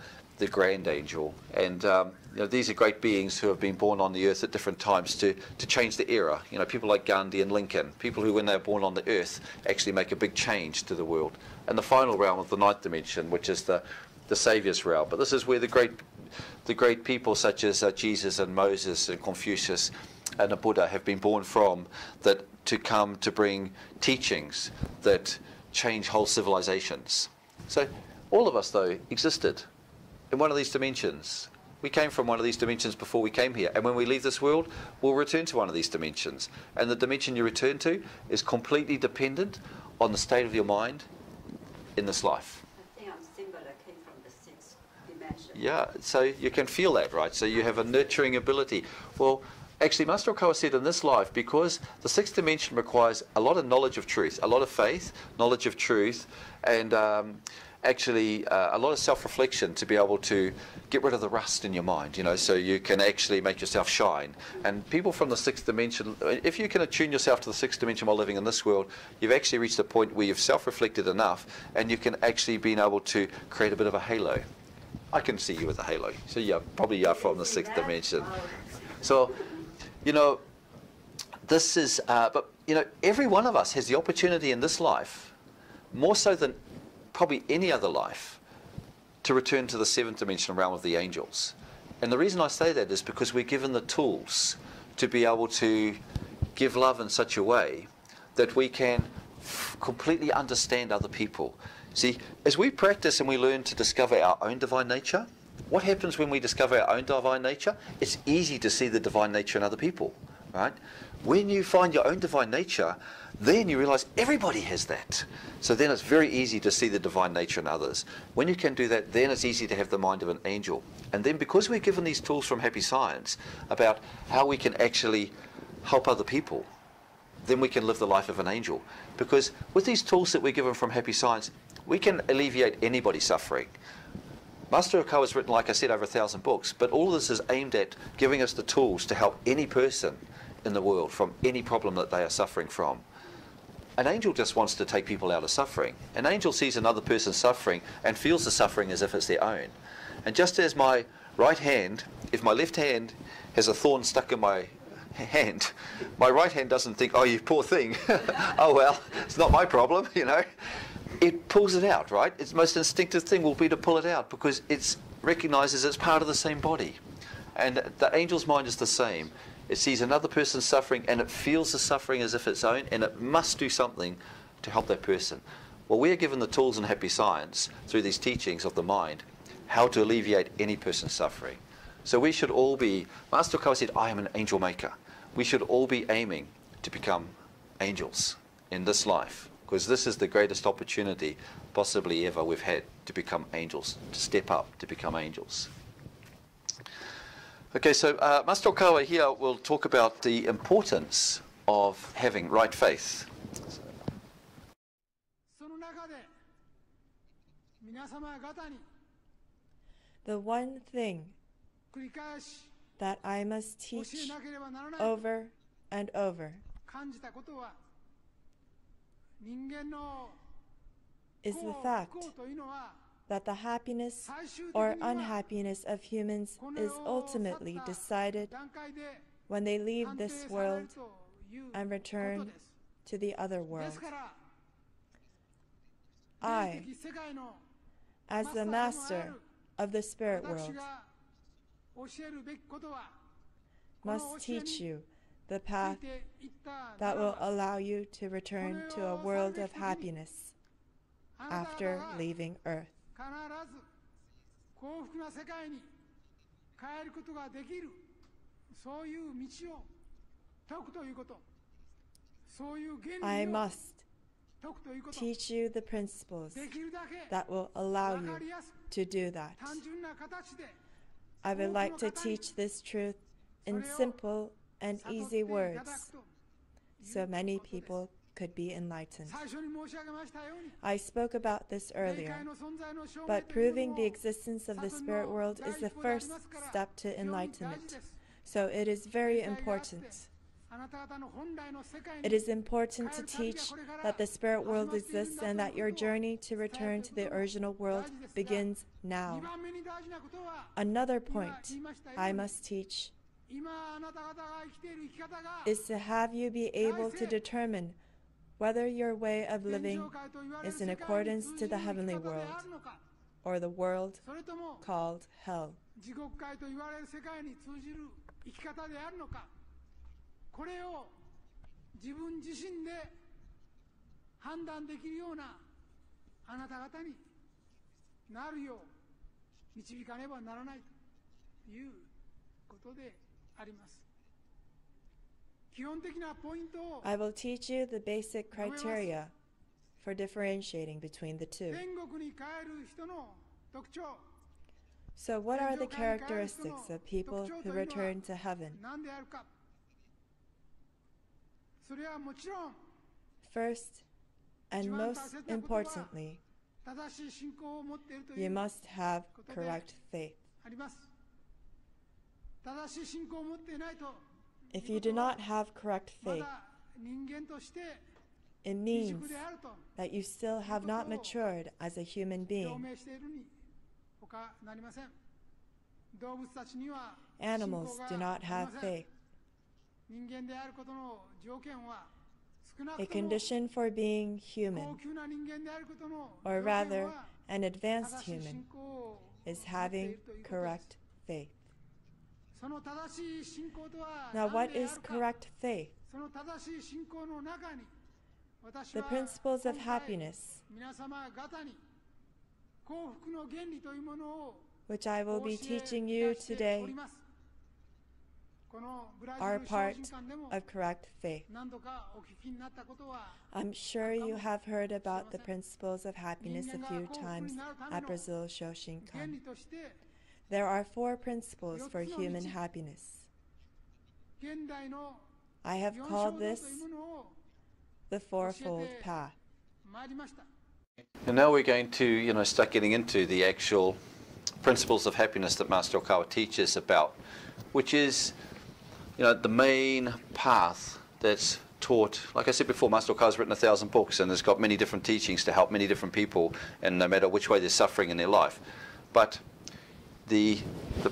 grand angel. And these are great beings who have been born on the earth at different times to change the era. You know, people like Gandhi and Lincoln, people who, when they're born on the earth, actually make a big change to the world. And the final realm of the 9th dimension, which is the Saviour's realm. But this is where the great people such as Jesus and Moses and Confucius and the Buddha have been born from, that to come to bring teachings that change whole civilizations. So all of us, though, existed in one of these dimensions. We came from one of these dimensions before we came here, and when we leave this world, we'll return to one of these dimensions. And the dimension you return to is completely dependent on the state of your mind in this life.
I think I'm similar, came from the 6th dimension.
Yeah, so you can feel that, right? So you have a nurturing ability. Well, actually, Master Okawa said in this life, because the 6th dimension requires a lot of knowledge of truth, a lot of faith, knowledge of truth, and actually a lot of self-reflection to be able to get rid of the rust in your mind, you know, so you can actually make yourself shine. And people from the sixth dimension, if you can attune yourself to the sixth dimension while living in this world, you've actually reached a point where you've self-reflected enough and you can actually be able to create a bit of a halo. I can see you with a halo. So yeah, probably you are from the sixth dimension. So, you know, this is, but you know, every one of us has the opportunity in this life, more so than probably any other life, to return to the seventh dimensional realm of the angels. And the reason I say that is because we're given the tools to be able to give love in such a way that we can completely understand other people. See, as we practice and we learn to discover our own divine nature, what happens when we discover our own divine nature? It's easy to see the divine nature in other people, right? When you find your own divine nature, then you realize everybody has that. So then it's very easy to see the divine nature in others. When you can do that, then it's easy to have the mind of an angel. And then because we're given these tools from Happy Science about how we can actually help other people, then we can live the life of an angel. Because with these tools that we're given from Happy Science, we can alleviate anybody's suffering. Master Okawa has written, like I said, over 1,000 books, but all of this is aimed at giving us the tools to help any person in the world from any problem that they are suffering from. An angel just wants to take people out of suffering. An angel sees another person suffering and feels the suffering as if it's their own. And just as my right hand, if my left hand has a thorn stuck in my hand, my right hand doesn't think, oh, you poor thing, oh well, it's not my problem, you know. It pulls it out, right? Its most instinctive thing will be to pull it out because it recognizes it's part of the same body. And the angel's mind is the same. It sees another person suffering and it feels the suffering as if it's own, and it must do something to help that person. Well, we are given the tools in Happy Science through these teachings of the mind, how to alleviate any person's suffering. So we should all be, Master Okawa said, I am an angel maker. We should all be aiming to become angels in this life, because this is the greatest opportunity possibly ever we've had to become angels, to step up, to become angels. Okay, so Master Okawa here will talk about the importance of having right faith.
The one thing that I must teach over and over is the fact that the happiness or unhappiness of humans is ultimately decided when they leave this world and return to the other world. I, as the master of the spirit world, must teach you the path that will allow you to return to a world of happiness after leaving Earth. I must teach you the principles that will allow you to do that. I would like to teach this truth in simple and easy words, so many people could be enlightened. I spoke about this earlier, but proving the existence of the spirit world is the first step to enlightenment, so it is very important. It is important to teach that the spirit world exists and that your journey to return to the original world begins now. Another point I must teach is to have you be able to determine whether your way of living is in accordance to the heavenly world or the world called hell. I will teach you the basic criteria for differentiating between the two. So what are the characteristics of people who return to heaven? First, and most importantly, You must have correct faith. If you do not have correct faith, it means that you still have not matured as a human being. Animals do not have faith. A condition for being human, or rather an advanced human, is having correct faith. Now, what is correct faith? The principles of happiness, which I will be teaching you today, are part of correct faith. I'm sure you have heard about the principles of happiness a few times at Brazil Shoshinkan. There are 4 principles for human happiness. I have called this the fourfold path.
And now we're going to, start getting into the actual principles of happiness that Master Okawa teaches about, which is, the main path that's taught. Like I said before, Master Okawa's written 1,000 books and has got many different teachings to help many different people, and no matter which way they're suffering in their life. But the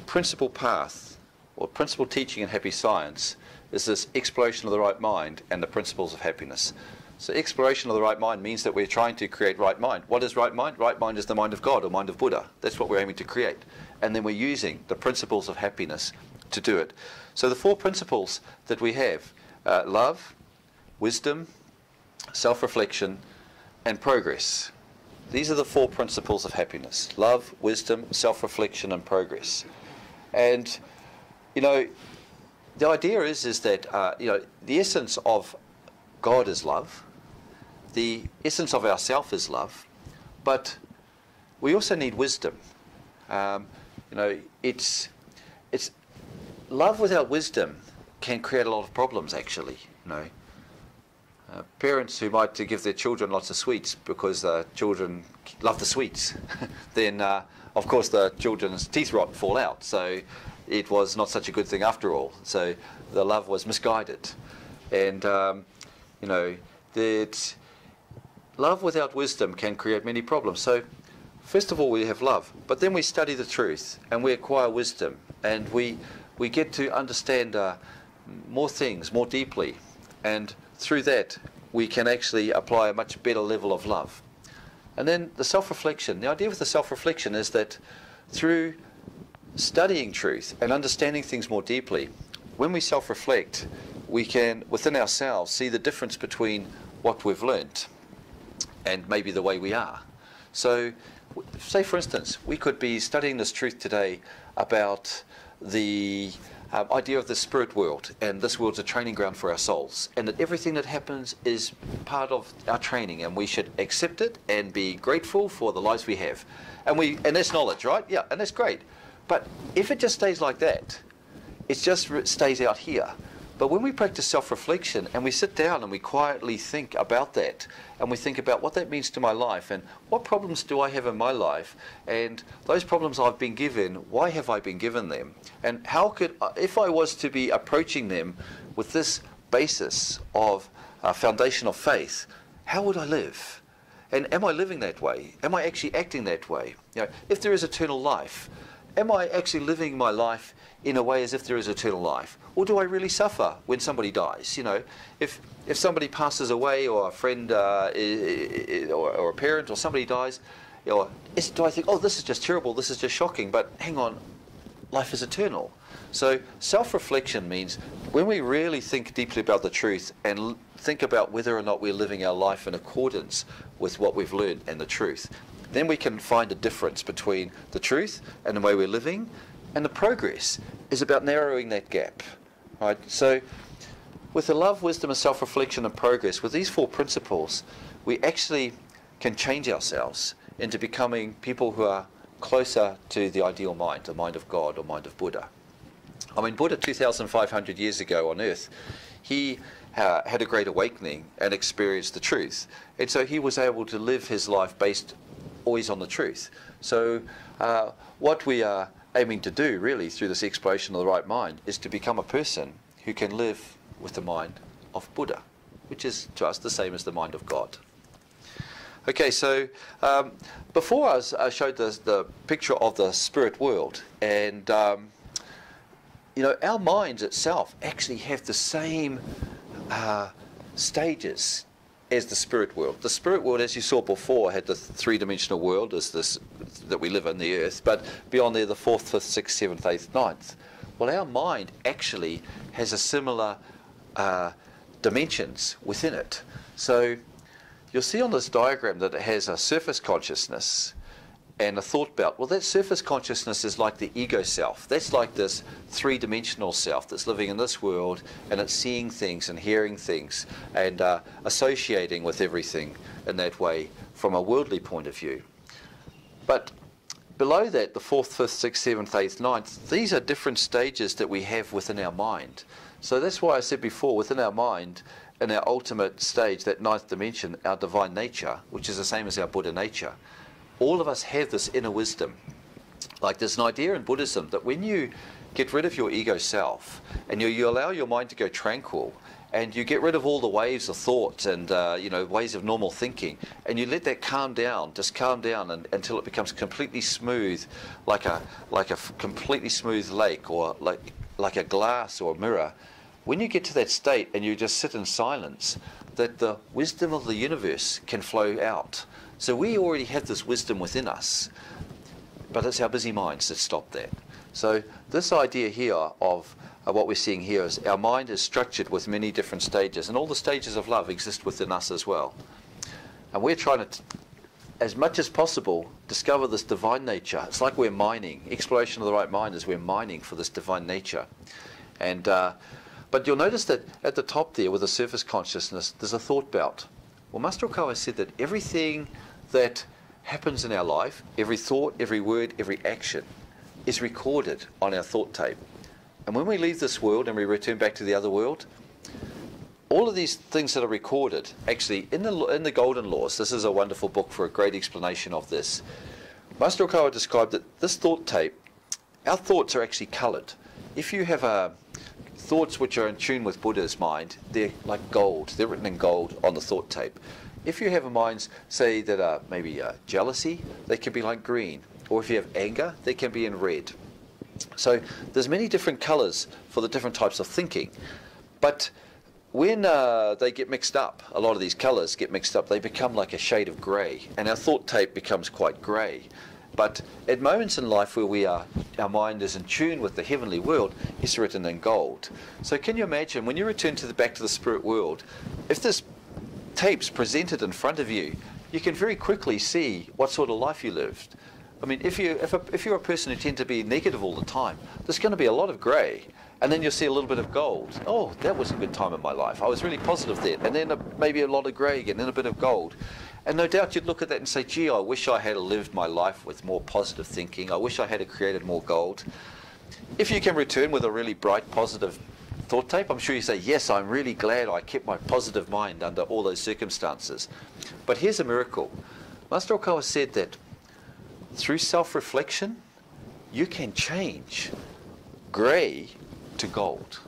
principal path, or principal teaching in happy science, is this exploration of the right mind and the principles of happiness. So exploration of the right mind means that we're trying to create right mind. What is right mind? Right mind is the mind of God or mind of Buddha. That's what we're aiming to create. And then we're using the principles of happiness to do it. So the 4 principles that we have, love, wisdom, self-reflection, and progress. These are the 4 principles of happiness: love, wisdom, self-reflection, and progress. And, the idea is that, the essence of God is love. The essence of ourself is love. But we also need wisdom. It's love without wisdom can create a lot of problems, actually. Parents who might give their children lots of sweets because the children love the sweets, then of course the children's teeth rot and fall out. So it was not such a good thing after all. So the love was misguided. And, that love without wisdom can create many problems. So first of all, we have love, but then we study the truth and we acquire wisdom, and we get to understand more things more deeply, and through that we can actually apply a much better level of love. And then the self-reflection. The idea with the self-reflection is that through studying truth and understanding things more deeply, when we self-reflect, we can within ourselves see the difference between what we've learnt and maybe the way we are. So say for instance, we could be studying this truth today about the idea of the spirit world, and this world's a training ground for our souls, and that everything that happens is part of our training, and we should accept it and be grateful for the lives we have. And that's knowledge, right? Yeah, and that's great. But if it just stays like that, it just stays out here. But when we practice self-reflection and we sit down and we quietly think about that, and we think about what that means to my life and what problems do I have in my life, and those problems I've been given, why have I been given them? And how could, if I was to be approaching them with this basis of foundation of faith, how would I live? And am I living that way? Am I actually acting that way? If there is eternal life, am I actually living my life in a way as if there is eternal life? Or do I really suffer when somebody dies? If somebody passes away, or a friend or a parent or somebody dies, do I think, oh, this is just terrible, this is just shocking, but hang on, life is eternal. So self-reflection means when we really think deeply about the truth and think about whether or not we're living our life in accordance with what we've learned and the truth, then we can find a difference between the truth and the way we're living, and the progress is about narrowing that gap. Right? So with the love, wisdom, and self-reflection and progress, with these 4 principles, we actually can change ourselves into becoming people who are closer to the ideal mind, the mind of God or mind of Buddha. I mean, Buddha 2,500 years ago on earth, he had a great awakening and experienced the truth. And so he was able to live his life based always on the truth. So what we are aiming to do really through this exploration of the right mind is to become a person who can live with the mind of Buddha, which is to us the same as the mind of God. Okay, so before I showed the picture of the spirit world, and you know, our minds itself actually have the same stages as the spirit world. The spirit world, as you saw before, had the three-dimensional world as this that we live in, the earth, but beyond there the 4th, 5th, 6th, 7th, 8th, 9th. Well, our mind actually has a similar dimensions within it. So you'll see on this diagram that it has a surface consciousness and a thought belt. Well, that surface consciousness is like the ego self. That's like this three-dimensional self that's living in this world, and it's seeing things and hearing things and associating with everything in that way from a worldly point of view. But below that, the 4th, 5th, 6th, 7th, 8th, 9th, these are different stages that we have within our mind. So that's why I said before, within our mind, in our ultimate stage, that 9th dimension, our divine nature, which is the same as our Buddha nature, all of us have this inner wisdom. Like there's an idea in Buddhism that when you get rid of your ego self and you allow your mind to go tranquil, and you get rid of all the waves of thought and you know, ways of normal thinking, and you let that calm down, just calm down until it becomes completely smooth, like a completely smooth lake, or like a glass or a mirror. When you get to that state and you just sit in silence, that the wisdom of the universe can flow out. So we already have this wisdom within us, but it's our busy minds that stop that. So this idea here of what we're seeing here is our mind is structured with many different stages, and all the stages of love exist within us as well. And we're trying to, as much as possible, discover this divine nature. It's like we're mining. Exploration of the right mind is we're mining for this divine nature. And but you'll notice that at the top there with the surface consciousness, there's a thought belt. Well, Master Okawa said that everything that happens in our life, every thought, every word, every action, is recorded on our thought tape. And when we leave this world and we return back to the other world, all of these things that are recorded, actually, in the Golden Laws, this is a wonderful book for a great explanation of this. Master Okawa described that this thought tape, our thoughts are actually coloured. If you have thoughts which are in tune with Buddha's mind, they're like gold. They're written in gold on the thought tape. If you have a minds, say, that are maybe jealousy, they can be like green. Or if you have anger, they can be in red. So there's many different colours for the different types of thinking. But when they get mixed up, a lot of these colours get mixed up, they become like a shade of grey. And our thought tape becomes quite grey. But at moments in life where our mind is in tune with the heavenly world, it's written in gold. So can you imagine, when you return back to the spirit world, if this tape's presented in front of you, you can very quickly see what sort of life you lived. I mean, if you're a person who tend to be negative all the time, there's going to be a lot of grey, and then you'll see a little bit of gold. Oh, that was a good time in my life. I was really positive then. And then maybe a lot of grey again, and a bit of gold. And no doubt you'd look at that and say, gee, I wish I had lived my life with more positive thinking. I wish I had created more gold. If you can return with a really bright, positive thought tape, I'm sure you say, yes, I'm really glad I kept my positive mind under all those circumstances. But here's a miracle. Master Okawa said that through self-reflection, you can change grey to gold.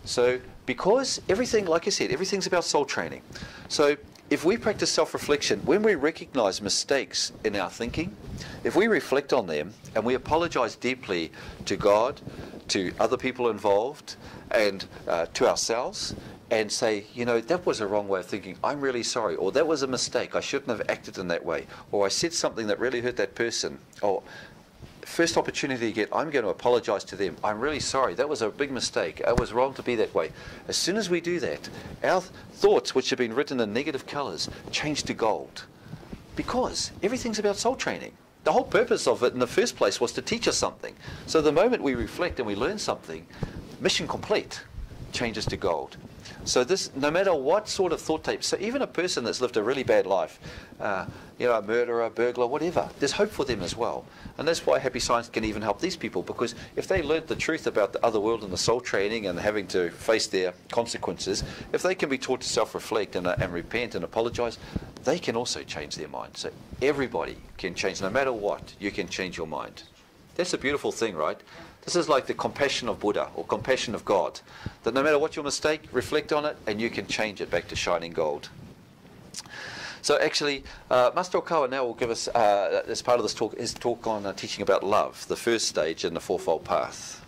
So because everything, like I said, everything's about soul training. So if we practice self-reflection, when we recognize mistakes in our thinking, if we reflect on them and we apologize deeply to God, to other people involved, and to ourselves, and say, you know, that was a wrong way of thinking, I'm really sorry, or that was a mistake, I shouldn't have acted in that way, or I said something that really hurt that person, or first opportunity you get, I'm going to apologize to them, I'm really sorry, that was a big mistake, I was wrong to be that way. As soon as we do that, our thoughts, which have been written in negative colors, change to gold. Because everything's about soul training. The whole purpose of it in the first place was to teach us something. So the moment we reflect and we learn something, mission complete, changes to gold. So this, no matter what sort of thought tape, so even a person that's lived a really bad life, you know, a murderer, a burglar, whatever, there's hope for them as well. And that's why Happy Science can even help these people, because if they learnt the truth about the other world and the soul training and having to face their consequences, if they can be taught to self-reflect and repent and apologise, they can also change their mind. So everybody can change, no matter what, you can change your mind. That's a beautiful thing, right? This is like the compassion of Buddha, or compassion of God, that no matter what your mistake, reflect on it and you can change it back to shining gold. So actually, Master Okawa now will give us, as part of this talk, his talk on teaching about love, the first stage in the Fourfold Path.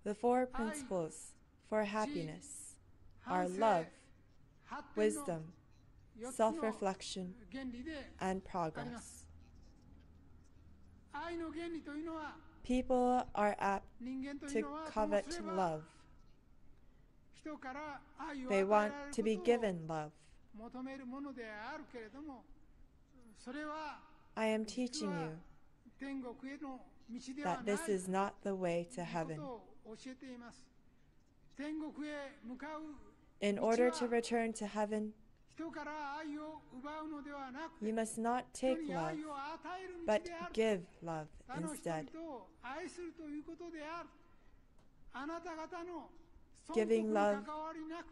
The four principles for happiness are love, wisdom, self-reflection, and progress. People are apt to covet love. They want to be given love. I am teaching you that this is not the way to heaven. In order to return to heaven, you must not take love, but give love instead. Giving love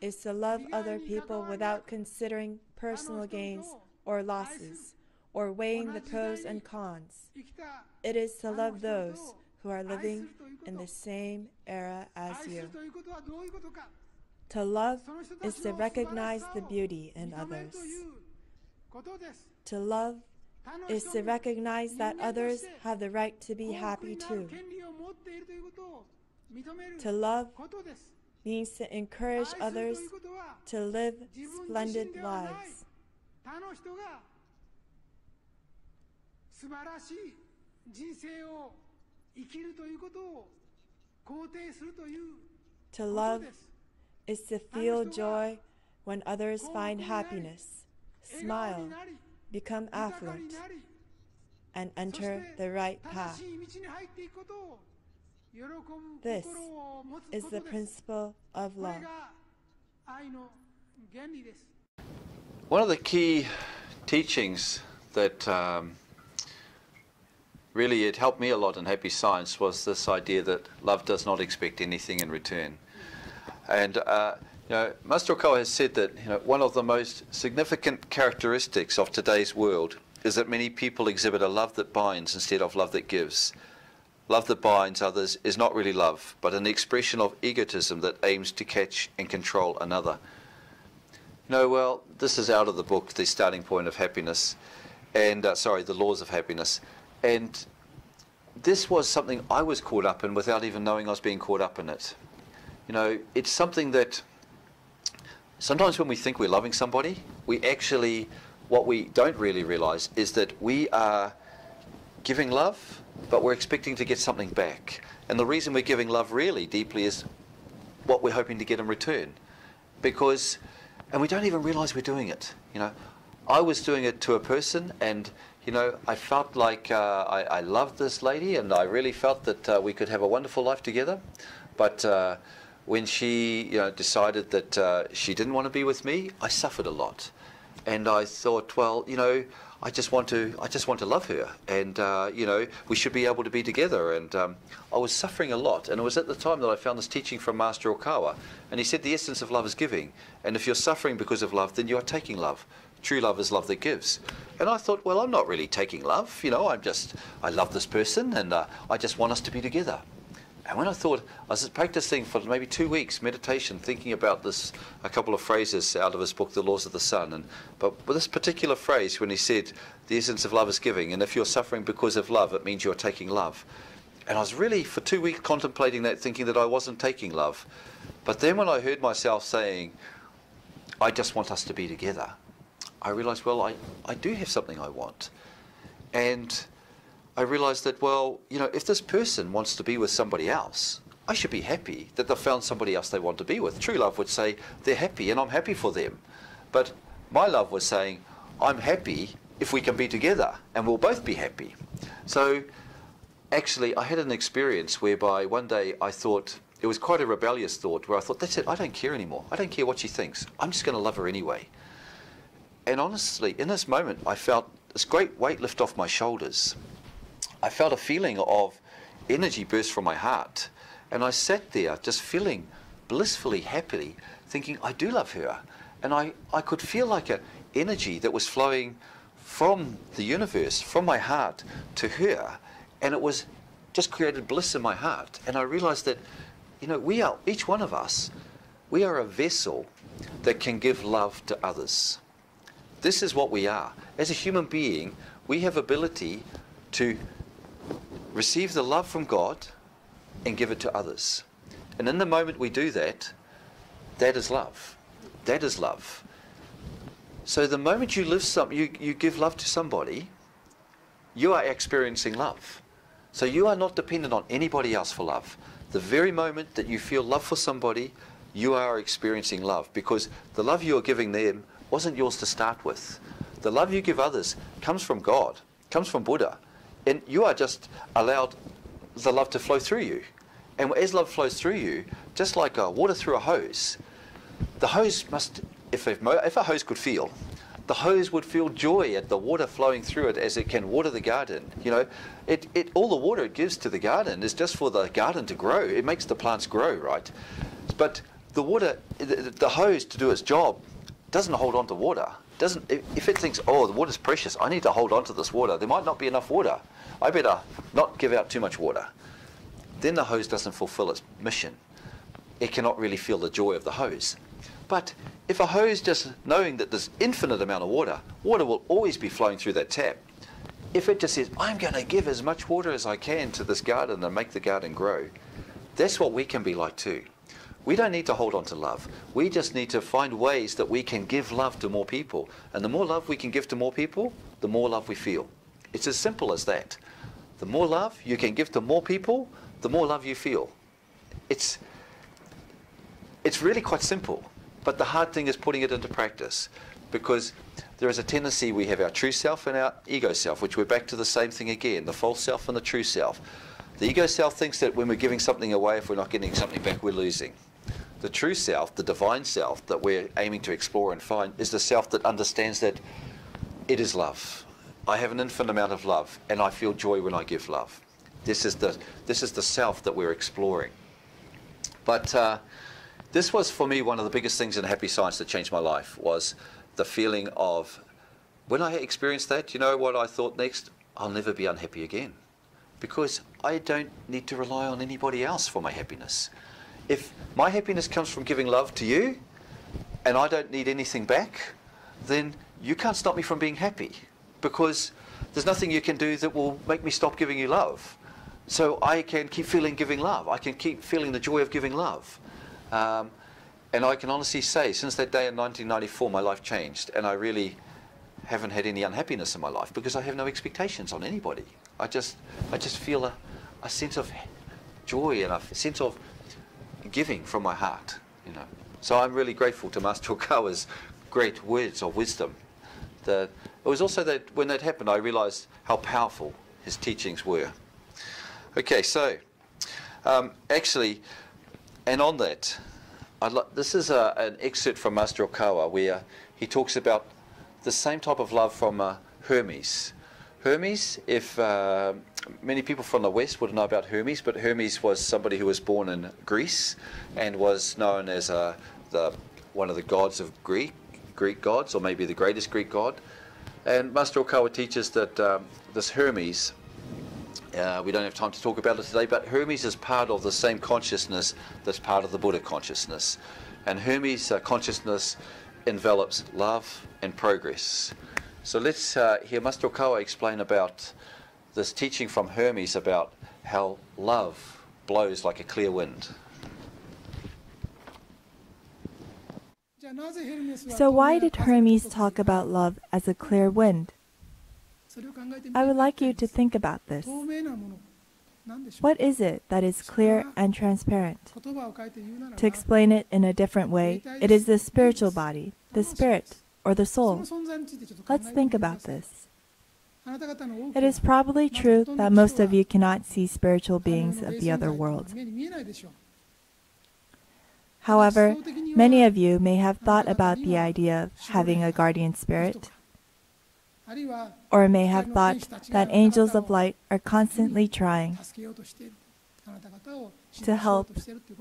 is to love other people without considering personal gains or losses, or weighing the pros and cons. It is to love those who are living in the same era as you. To love is to recognize the beauty in others. To love is to recognize that others have the right to be happy too. To love means to encourage others to live splendid lives. To love is to feel joy when others find happiness, smile, become affluent, and enter the right path. This is the principle of love.
One of the key teachings that really it helped me a lot in Happy Science was this idea that love does not expect anything in return. And you know, Master Okawa has said that one of the most significant characteristics of today's world is that many people exhibit a love that binds instead of love that gives. Love that binds others is not really love, but an expression of egotism that aims to catch and control another. Well, this is out of the book, The Starting Point of Happiness, and The Laws of Happiness. And this was something I was caught up in without even knowing I was being caught up in it. It's something that sometimes when we think we're loving somebody, what we don't really realize is that we are giving love, but we're expecting to get something back. And the reason we're giving love really deeply is what we're hoping to get in return. And we don't even realize we're doing it. I was doing it to a person, and I felt like I loved this lady, and I really felt that we could have a wonderful life together. But when she decided that she didn't want to be with me, I suffered a lot. And I thought, well, I just want to love her, and we should be able to be together. And I was suffering a lot, and it was at the time that I found this teaching from Master Okawa, and he said the essence of love is giving, and if you're suffering because of love, then you are taking love. True love is love that gives. And I thought, well, I'm not really taking love, I love this person, and I just want us to be together. And when I was practicing for maybe 2 weeks, meditation, thinking about a couple of phrases out of his book, The Laws of the Sun. But with this particular phrase, when he said, the essence of love is giving, and if you're suffering because of love, it means you're taking love. And I was really, for 2 weeks, contemplating that, thinking that I wasn't taking love. But then when I heard myself saying, I just want us to be together, I realized, well, I do have something I want. And I realized that, well, if this person wants to be with somebody else, I should be happy that they've found somebody else they want to be with. True love would say they're happy and I'm happy for them. But my love was saying, I'm happy if we can be together and we'll both be happy. So actually, I had an experience whereby one day I thought, it was quite a rebellious thought, where I thought, that's it, I don't care anymore. I don't care what she thinks. I'm just going to love her anyway. And honestly, in this moment, I felt this great weight lift off my shoulders. I felt a feeling of energy burst from my heart. And I sat there just feeling blissfully happy, thinking, I do love her. And I could feel like an energy that was flowing from the universe, from my heart to her. And it was just created bliss in my heart. And I realized that, you know, we are, each one of us, we are a vessel that can give love to others. This is what we are. As a human being, we have ability to receive the love from God and give it to others. And in the moment we do that, that is love. That is love. So the moment you you give love to somebody, you are experiencing love. So you are not dependent on anybody else for love. The very moment that you feel love for somebody, you are experiencing love, because the love you are giving them wasn't yours to start with. The love you give others comes from God, comes from Buddha, and you are just allowed the love to flow through you. And as love flows through you, just like water through a hose, the hose must, if a hose could feel, the hose would feel joy at the water flowing through it as it can water the garden. You know, all the water it gives to the garden is just for the garden to grow. It makes the plants grow, right? But the water, the hose, to do its job, doesn't hold on to water. If it thinks, oh, the water's precious, I need to hold on to this water, there might not be enough water, I better not give out too much water. Then the hose doesn't fulfill its mission. It cannot really feel the joy of the hose. But if a hose, just knowing that there's infinite amount of water will always be flowing through that tap. If it just says, I'm going to give as much water as I can to this garden and make the garden grow, that's what we can be like too. We don't need to hold on to love. We just need to find ways that we can give love to more people. And the more love we can give to more people, the more love we feel. It's as simple as that. The more love you can give to more people, the more love you feel. It's really quite simple. But the hard thing is putting it into practice, because there is a tendency, we have our true self and our ego self, which we're back to the same thing again, the false self and the true self. The ego self thinks that when we're giving something away, if we're not getting something back, we're losing. The true self, the divine self that we're aiming to explore and find, is the self that understands that it is love. I have an infinite amount of love, and I feel joy when I give love. This is the self that we're exploring. But this was, for me, one of the biggest things in Happy Science that changed my life, was the feeling of, when I experienced that, you know what I thought next? I'll never be unhappy again, because I don't need to rely on anybody else for my happiness. If my happiness comes from giving love to you, and I don't need anything back, then you can't stop me from being happy, because there's nothing you can do that will make me stop giving you love. So I can keep feeling giving love. I can keep feeling the joy of giving love. And I can honestly say, since that day in 1994, my life changed, and I really haven't had any unhappiness in my life, because I have no expectations on anybody. I just feel a sense of joy and a sense of giving from my heart, you know. So I'm really grateful to Master Okawa's great words of wisdom. It was also that when that happened, I realized how powerful his teachings were. Okay, so actually, and on that, this is an excerpt from Master Okawa where he talks about the same type of love from Hermes. Hermes, if many people from the West would know about Hermes, but Hermes was somebody who was born in Greece and was known as one of the gods of Greek gods, or maybe the greatest Greek god. And Master Okawa teaches that this Hermes, we don't have time to talk about it today, but Hermes is part of the same consciousness that's part of the Buddha consciousness. And Hermes' consciousness envelops love and progress. So let's hear Master Okawa explain about this teaching from Hermes about how love blows like a clear wind.
So why did Hermes talk about love as a clear wind? I would like you to think about this. What is it that is clear and transparent? To explain it in a different way, it is the spiritual body, the spirit, or the soul. Let's think about this. It is probably true that most of you cannot see spiritual beings of the other world. However, many of you may have thought about the idea of having a guardian spirit, or may have thought that angels of light are constantly trying to help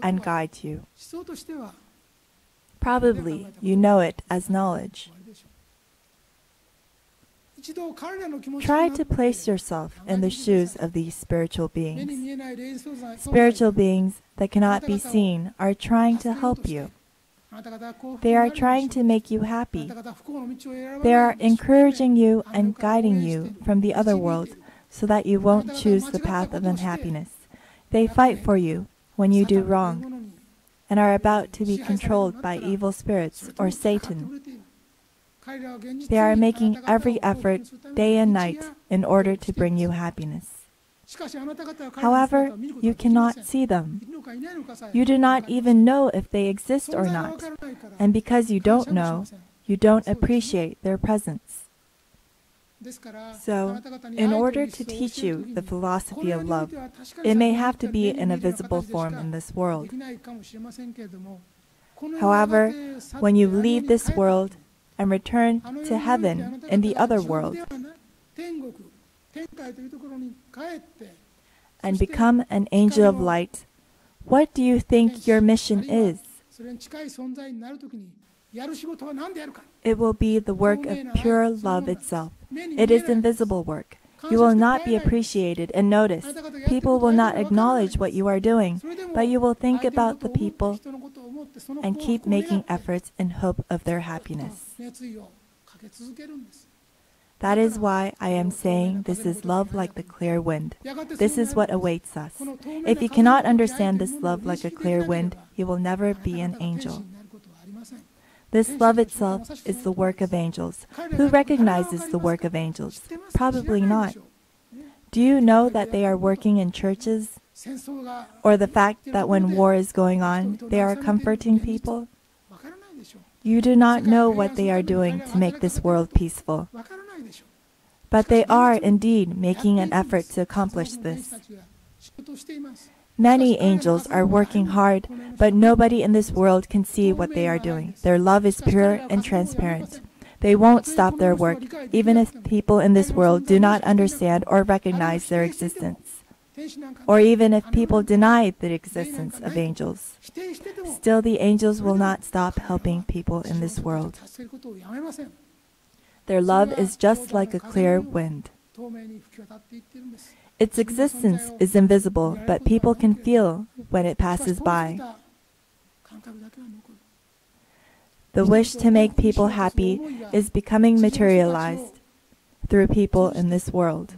and guide you. Probably you know it as knowledge. Try to place yourself in the shoes of these spiritual beings. Spiritual beings that cannot be seen are trying to help you. They are trying to make you happy. They are encouraging you and guiding you from the other world so that you won't choose the path of unhappiness. They fight for you when you do wrong and are about to be controlled by evil spirits or Satan. They are making every effort day and night in order to bring you happiness. However, you cannot see them. You do not even know if they exist or not, and because you don't know, you don't appreciate their presence. So, in order to teach you the philosophy of love, it may have to be in a visible form in this world. However, when you leave this world and return to heaven in the other world, and become an angel of light, what do you think your mission is? It will be the work of pure love itself. It is invisible work. You will not be appreciated and noticed. People will not acknowledge what you are doing, but you will think about the people and keep making efforts in hope of their happiness. That is why I am saying this is love like the clear wind. This is what awaits us. If you cannot understand this love like a clear wind, you will never be an angel. This love itself is the work of angels. Who recognizes the work of angels? Probably not. Do you know that they are working in churches? Or the fact that when war is going on, they are comforting people? You do not know what they are doing to make this world peaceful. But they are indeed making an effort to accomplish this. Many angels are working hard, but nobody in this world can see what they are doing. Their love is pure and transparent. They won't stop their work, even if people in this world do not understand or recognize their existence, or even if people deny the existence of angels. Still, the angels will not stop helping people in this world. Their love is just like a clear wind. Its existence is invisible, but people can feel when it passes by. The wish to make people happy is becoming materialized through people in this world.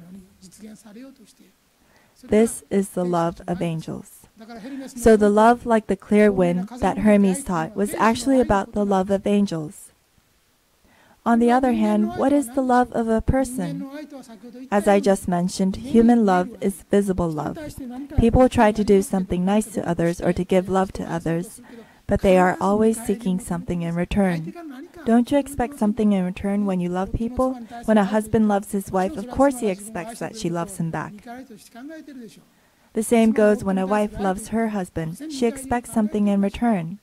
This is the love of angels. So the love like the clear wind that Hermes taught was actually about the love of angels. On the other hand, what is the love of a person? As I just mentioned, human love is visible love. People try to do something nice to others or to give love to others, but they are always seeking something in return. Don't you expect something in return when you love people? When a husband loves his wife, of course he expects that she loves him back. The same goes when a wife loves her husband. She expects something in return.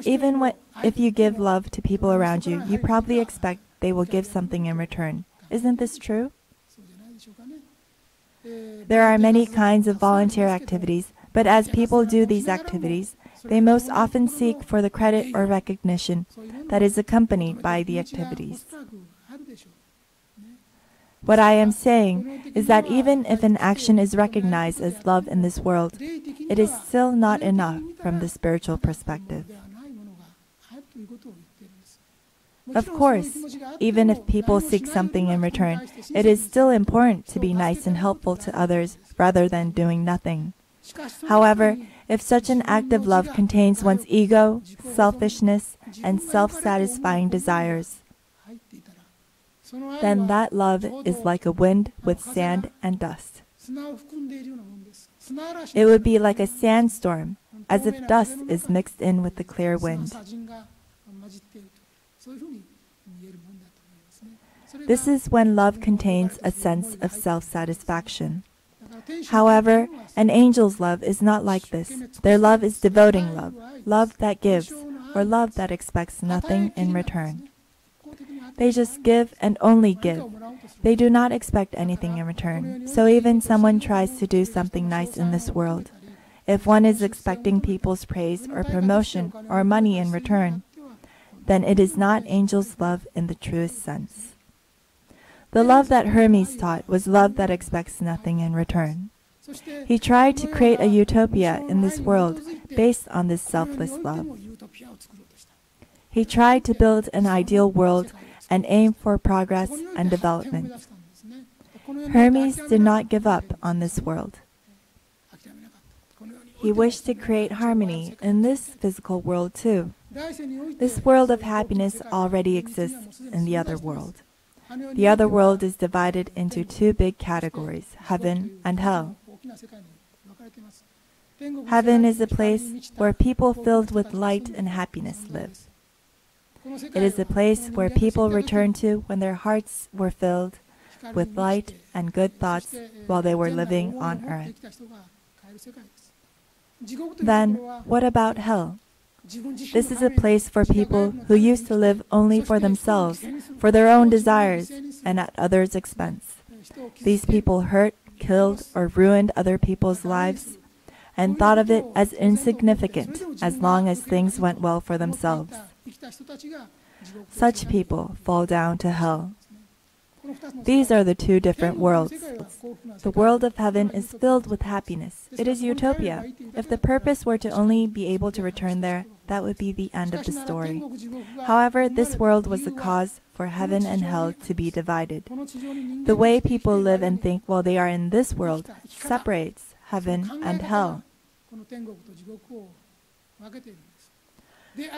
Even if you give love to people around you, you probably expect they will give something in return. Isn't this true? There are many kinds of volunteer activities, but as people do these activities, they most often seek for the credit or recognition that is accompanied by the activities. What I am saying is that even if an action is recognized as love in this world, it is still not enough from the spiritual perspective. Of course, even if people seek something in return, it is still important to be nice and helpful to others rather than doing nothing. However, if such an act of love contains one's ego, selfishness, and self-satisfying desires, then that love is like a wind with sand and dust. It would be like a sandstorm, as if dust is mixed in with the clear wind. This is when love contains a sense of self-satisfaction. However, an angel's love is not like this. Their love is devoting love, love that gives, or love that expects nothing in return. They just give and only give. They do not expect anything in return. So even someone tries to do something nice in this world, if one is expecting people's praise or promotion or money in return, then it is not angel's love in the truest sense. The love that Hermes taught was love that expects nothing in return. He tried to create a utopia in this world based on this selfless love. He tried to build an ideal world and aim for progress and development. Hermes did not give up on this world. He wished to create harmony in this physical world too. This world of happiness already exists in the other world. The other world is divided into two big categories, heaven and hell. Heaven is a place where people filled with light and happiness live. It is a place where people return to when their hearts were filled with light and good thoughts while they were living on earth. Then, what about hell? This is a place for people who used to live only for themselves, for their own desires, and at others' expense. These people hurt, killed, or ruined other people's lives, and thought of it as insignificant as long as things went well for themselves. Such people fall down to hell. These are the two different worlds. The world of heaven is filled with happiness. It is Utopia. If the purpose were to only be able to return there, that would be the end of the story. However, this world was the cause for heaven and hell to be divided. The way people live and think while they are in this world separates heaven and hell.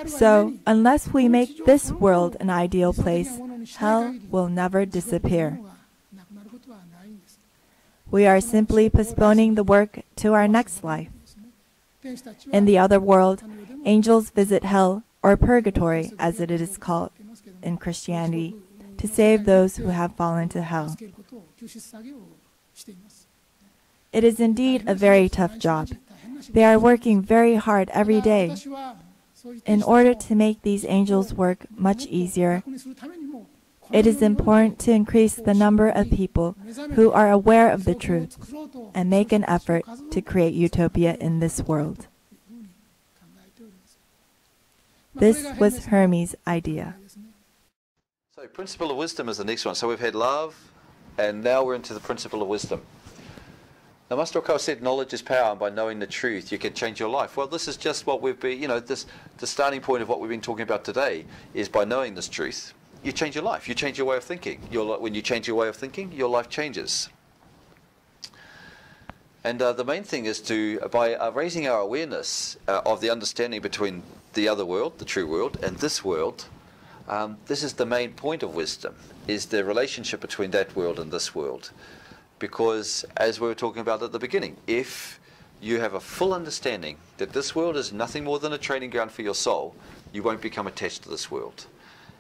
So, unless we make this world an ideal place, hell will never disappear. We are simply postponing the work to our next life. In the other world, angels visit hell, or purgatory as it is called in Christianity, to save those who have fallen to hell. It is indeed a very tough job. They are working very hard every day. In order to make these angels' work much easier, it is important to increase the number of people who are aware of the truth and make an effort to create utopia in this world. This was Hermes' idea.
So principle of wisdom is the next one. So we've had love, and now we're into the principle of wisdom. Now, Master Okawa said, knowledge is power, and by knowing the truth, you can change your life. Well, this is just what we've been, the starting point of what we've been talking about today is by knowing this truth, you change your life. You change your way of thinking. When you change your way of thinking, your life changes. And the main thing is by raising our awareness of the understanding between the other world, the true world, and this world, this is the main point of wisdom, is the relationship between that world and this world. Because, as we were talking about at the beginning, if you have a full understanding that this world is nothing more than a training ground for your soul, you won't become attached to this world.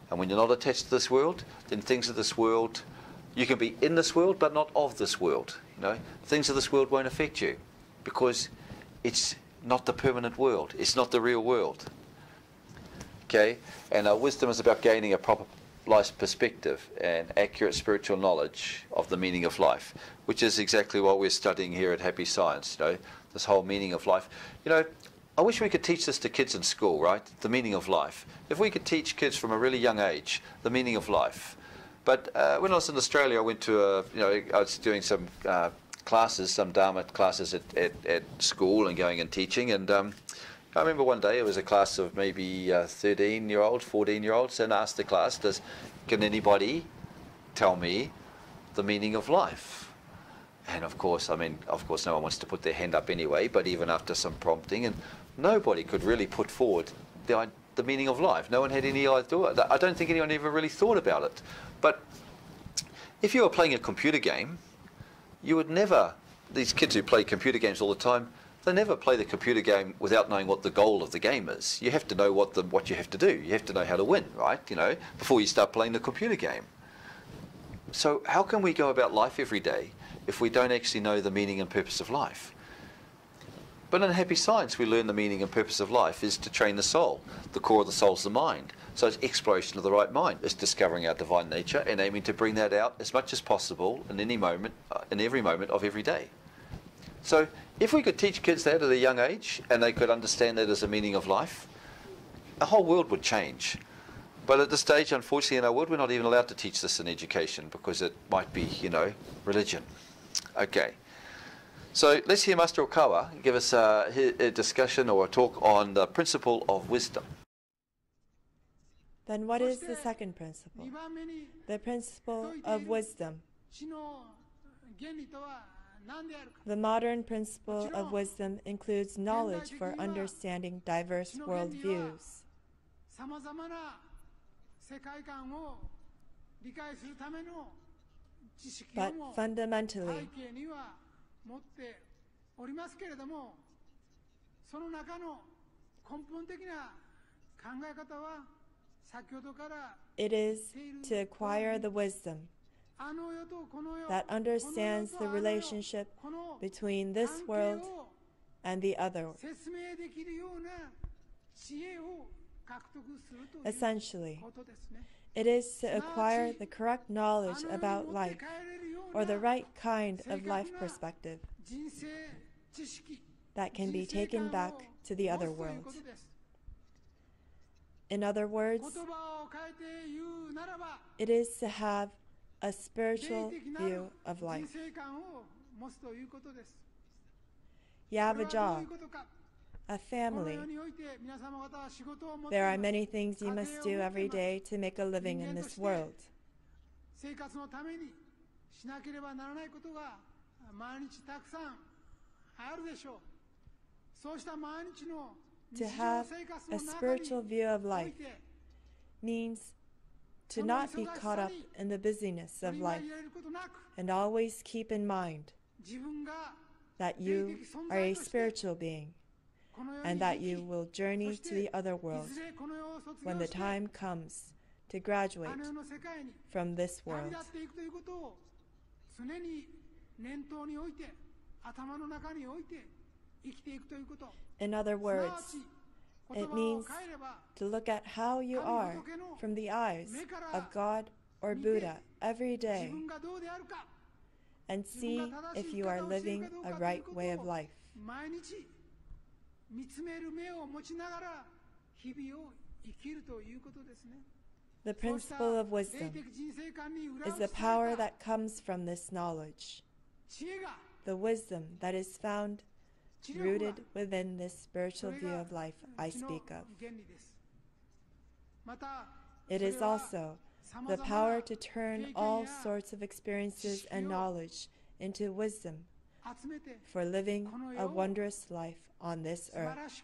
And when you're not attached to this world, then things of this world, you can be in this world but not of this world. Things of this world won't affect you because it's not the permanent world. It's not the real world. Okay? And wisdom is about gaining a proper life perspective and accurate spiritual knowledge of the meaning of life, which is exactly what we're studying here at Happy Science, this whole meaning of life. I wish we could teach this to kids in school, right? The meaning of life. If we could teach kids from a really young age the meaning of life. But when I was in Australia, I went to I was doing some classes, some Dharma classes at school and going and teaching, and I remember one day it was a class of maybe 13-year-olds, 14-year-olds, and asked the class, can anybody tell me the meaning of life? And of course no one wants to put their hand up anyway, but even after some prompting, and nobody could really put forward the meaning of life. No one had any idea. I don't think anyone ever really thought about it. But if you were playing a computer game, you would never, these kids who play computer games all the time, they never play the computer game without knowing what the goal of the game is. You have to know what you have to do. You have to know how to win, right? Before you start playing the computer game. So how can we go about life every day if we don't actually know the meaning and purpose of life? But in Happy Science, we learn the meaning and purpose of life is to train the soul. The core of the soul is the mind. So it's exploration of the right mind. It's discovering our divine nature and aiming to bring that out as much as possible in any moment, in every moment of every day. So if we could teach kids that at a young age and they could understand that as a meaning of life, the whole world would change. But at this stage, unfortunately, in our world, we're not even allowed to teach this in education because it might be, you know, religion. Okay. So let's hear Master Okawa give us a discussion or a talk on the principle of wisdom.
Then what is the second principle? The principle of wisdom. The modern principle of wisdom includes knowledge for understanding diverse worldviews. But fundamentally, it is to acquire the wisdom that understands the relationship between this world and the other. Essentially, it is to acquire the correct knowledge about life, or the right kind of life perspective that can be taken back to the other world. In other words, it is to have a spiritual view of life. You have a job, a family. There are many things you must do every day to make a living in this world. To have a spiritual view of life means to not be caught up in the busyness of life and always keep in mind that you are a spiritual being and that you will journey to the other world when the time comes to graduate from this world. In other words, it means to look at how you are from the eyes of God or Buddha every day and see if you are living a right way of life. The principle of wisdom is the power that comes from this knowledge, the wisdom that is found rooted within this spiritual view of life I speak of. It is also the power to turn all sorts of experiences and knowledge into wisdom for living a wondrous life on this earth.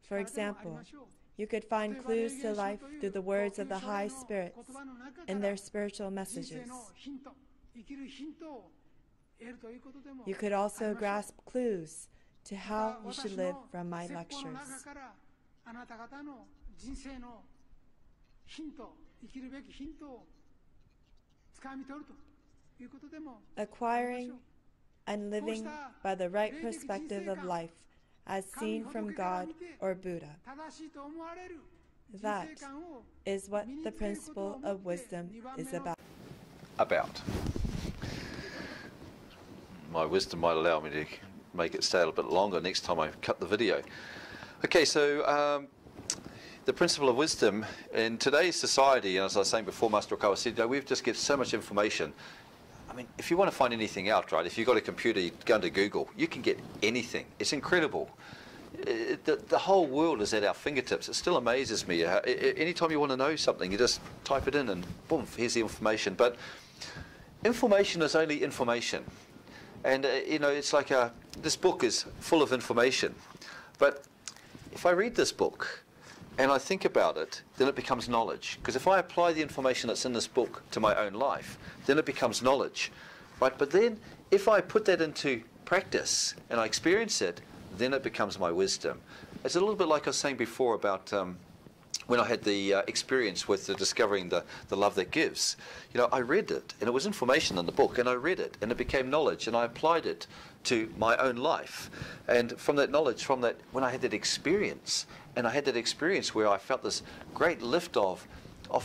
For example, you could find clues to life through the words of the high spirits in their spiritual messages. You could also grasp clues to how you should live from my lectures. Acquiring and living by the right perspective of life as seen from God or Buddha. That is what the principle of wisdom is about.
My wisdom might allow me to make it stay a little bit longer next time I cut the video. Okay, so the principle of wisdom in today's society, and as I was saying before, Master Okawa said, we've just get so much information. I mean, if you want to find anything out, right, if you've got a computer, you go into Google, you can get anything. It's incredible. The whole world is at our fingertips. It still amazes me. Anytime you want to know something, you just type it in and boom, here's the information. But information is only information. And, you know, it's like this book is full of information. But if I read this book and I think about it, then it becomes knowledge. Because if I apply the information that's in this book to my own life, then it becomes knowledge. Right? But then if I put that into practice and I experience it, then it becomes my wisdom. It's a little bit like I was saying before about when I had the experience with the discovering the love that gives, you know, I read it, and it was information in the book, and I read it, and it became knowledge, and I applied it to my own life. And from that knowledge, from that, when I had that experience, and I had that experience where I felt this great lift off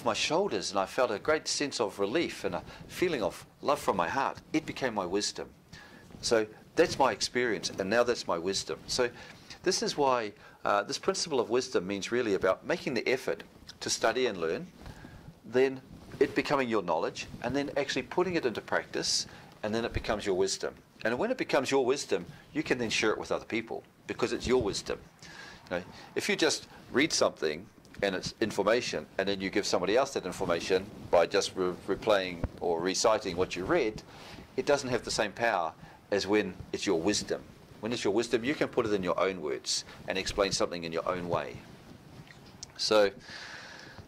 my shoulders, and I felt a great sense of relief and a feeling of love from my heart, it became my wisdom. So that's my experience, and now that's my wisdom. So this is why this principle of wisdom means really about making the effort to study and learn, then it becoming your knowledge, and then actually putting it into practice, and then it becomes your wisdom. And when it becomes your wisdom, you can then share it with other people, because it's your wisdom. You know, if you just read something and it's information, and then you give somebody else that information by just replaying or reciting what you read, it doesn't have the same power as when it's your wisdom. When it's your wisdom, you can put it in your own words and explain something in your own way. So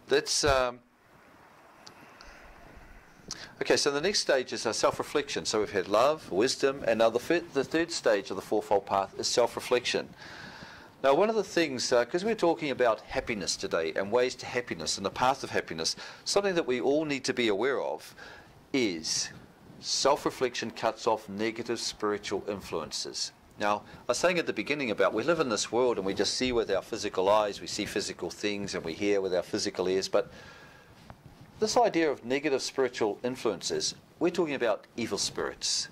that's okay. So the next stage is self-reflection. So we've had love, wisdom, and now the third stage of the fourfold path is self-reflection. Now, one of the things, because we're talking about happiness today and ways to happiness and the path of happiness, something that we all need to be aware of is self-reflection cuts off negative spiritual influences. Now, I was saying at the beginning about we live in this world and we just see with our physical eyes, we see physical things, and we hear with our physical ears, but this idea of negative spiritual influences, we're talking about evil spirits.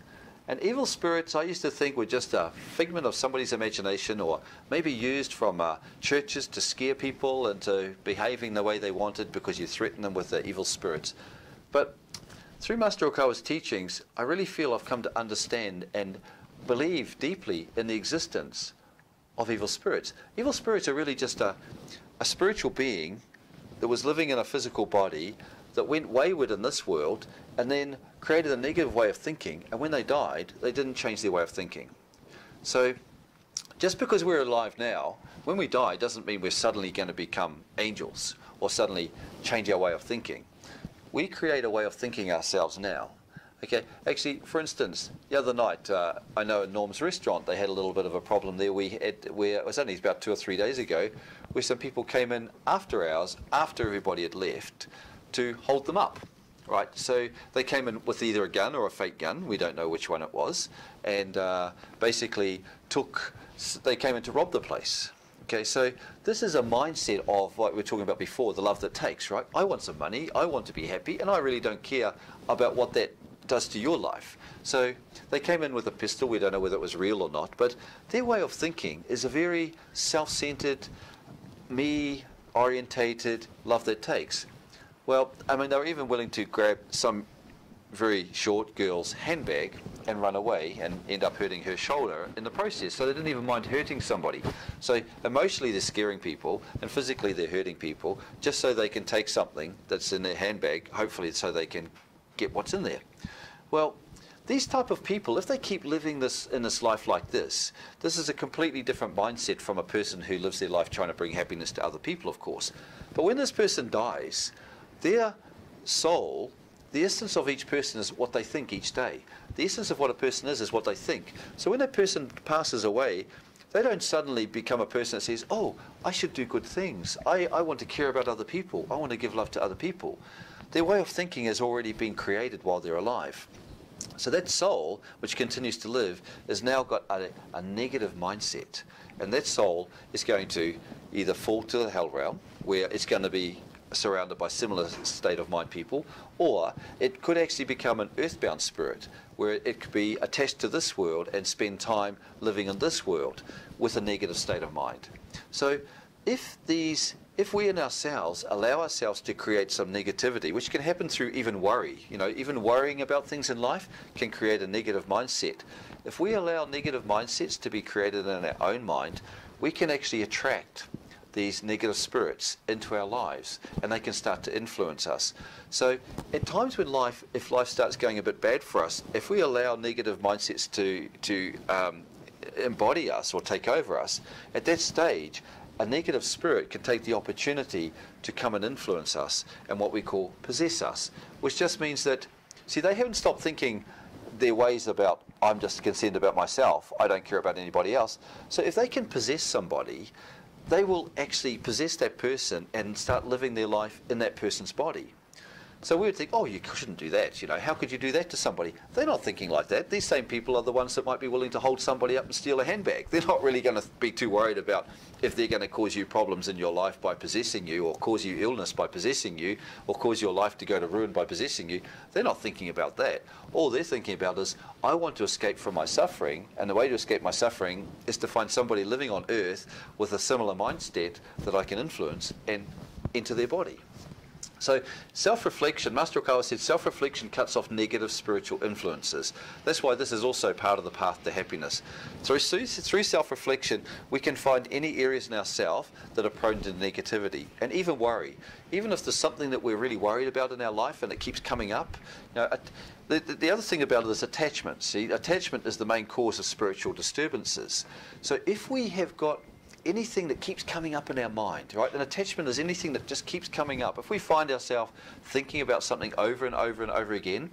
And evil spirits, I used to think, were just a figment of somebody's imagination, or maybe used from churches to scare people into behaving the way they wanted because you threaten them with the evil spirits. But through Master Okawa's teachings, I really feel I've come to understand and believe deeply in the existence of evil spirits. Evil spirits are really just a spiritual being that was living in a physical body that went wayward in this world and then created a negative way of thinking, and when they died, they didn't change their way of thinking. So just because we're alive now, when we die doesn't mean we're suddenly going to become angels or suddenly change our way of thinking. We create a way of thinking ourselves now. Okay, actually, for instance, the other night, I know in Norm's restaurant, they had a little bit of a problem there. It was only about 2 or 3 days ago, where some people came in after hours, after everybody had left, to hold them up. Right, so they came in with either a gun or a fake gun, we don't know which one it was, and basically they came in to rob the place. Okay, so this is a mindset of what we were talking about before, the love that takes, right? I want some money, I want to be happy, and I really don't care about what that does to your life. So they came in with a pistol, we don't know whether it was real or not, but their way of thinking is a very self-centered, me-orientated love that takes. Well, I mean, they were even willing to grab some very short girl's handbag and run away and end up hurting her shoulder in the process. So they didn't even mind hurting somebody. So emotionally they're scaring people, and physically they're hurting people, just so they can take something that's in their handbag, hopefully so they can get what's in there. Well, these type of people, if they keep living in this life like this is a completely different mindset from a person who lives their life trying to bring happiness to other people, of course. But when this person dies, their soul, the essence of each person is what they think each day. The essence of what a person is what they think. So when a person passes away, they don't suddenly become a person that says, oh, I should do good things. I want to care about other people. I want to give love to other people. Their way of thinking has already been created while they're alive. So that soul, which continues to live, has now got a negative mindset. And that soul is going to either fall to the hell realm, where it's going to be surrounded by similar state of mind people, or it could actually become an earthbound spirit where it could be attached to this world and spend time living in this world with a negative state of mind. So if we in ourselves allow ourselves to create some negativity, which can happen through even worry, you know, even worrying about things in life can create a negative mindset. If we allow negative mindsets to be created in our own mind, we can actually attract these negative spirits into our lives, and they can start to influence us. So at times when if life starts going a bit bad for us, if we allow negative mindsets to embody us or take over us, at that stage a negative spirit can take the opportunity to come and influence us and what we call possess us, which just means that, see, they haven't stopped thinking their ways about, I'm just concerned about myself, I don't care about anybody else. So if they can possess somebody, they will actually possess that person and start living their life in that person's body. So we would think, oh, you shouldn't do that, you know, how could you do that to somebody? They're not thinking like that. These same people are the ones that might be willing to hold somebody up and steal a handbag. They're not really going to be too worried about if they're going to cause you problems in your life by possessing you, or cause you illness by possessing you, or cause your life to go to ruin by possessing you. They're not thinking about that. All they're thinking about is, I want to escape from my suffering, and the way to escape my suffering is to find somebody living on earth with a similar mindset that I can influence and enter their body. So self-reflection, Master Okawa said, self-reflection cuts off negative spiritual influences. That's why this is also part of the path to happiness. Through self-reflection, we can find any areas in ourselves that are prone to negativity and even worry. Even if there's something that we're really worried about in our life and it keeps coming up. You know, the other thing about it is attachment. See, attachment is the main cause of spiritual disturbances. So if we have got anything that keeps coming up in our mind, right? An attachment is anything that just keeps coming up. If we find ourselves thinking about something over and over and over again,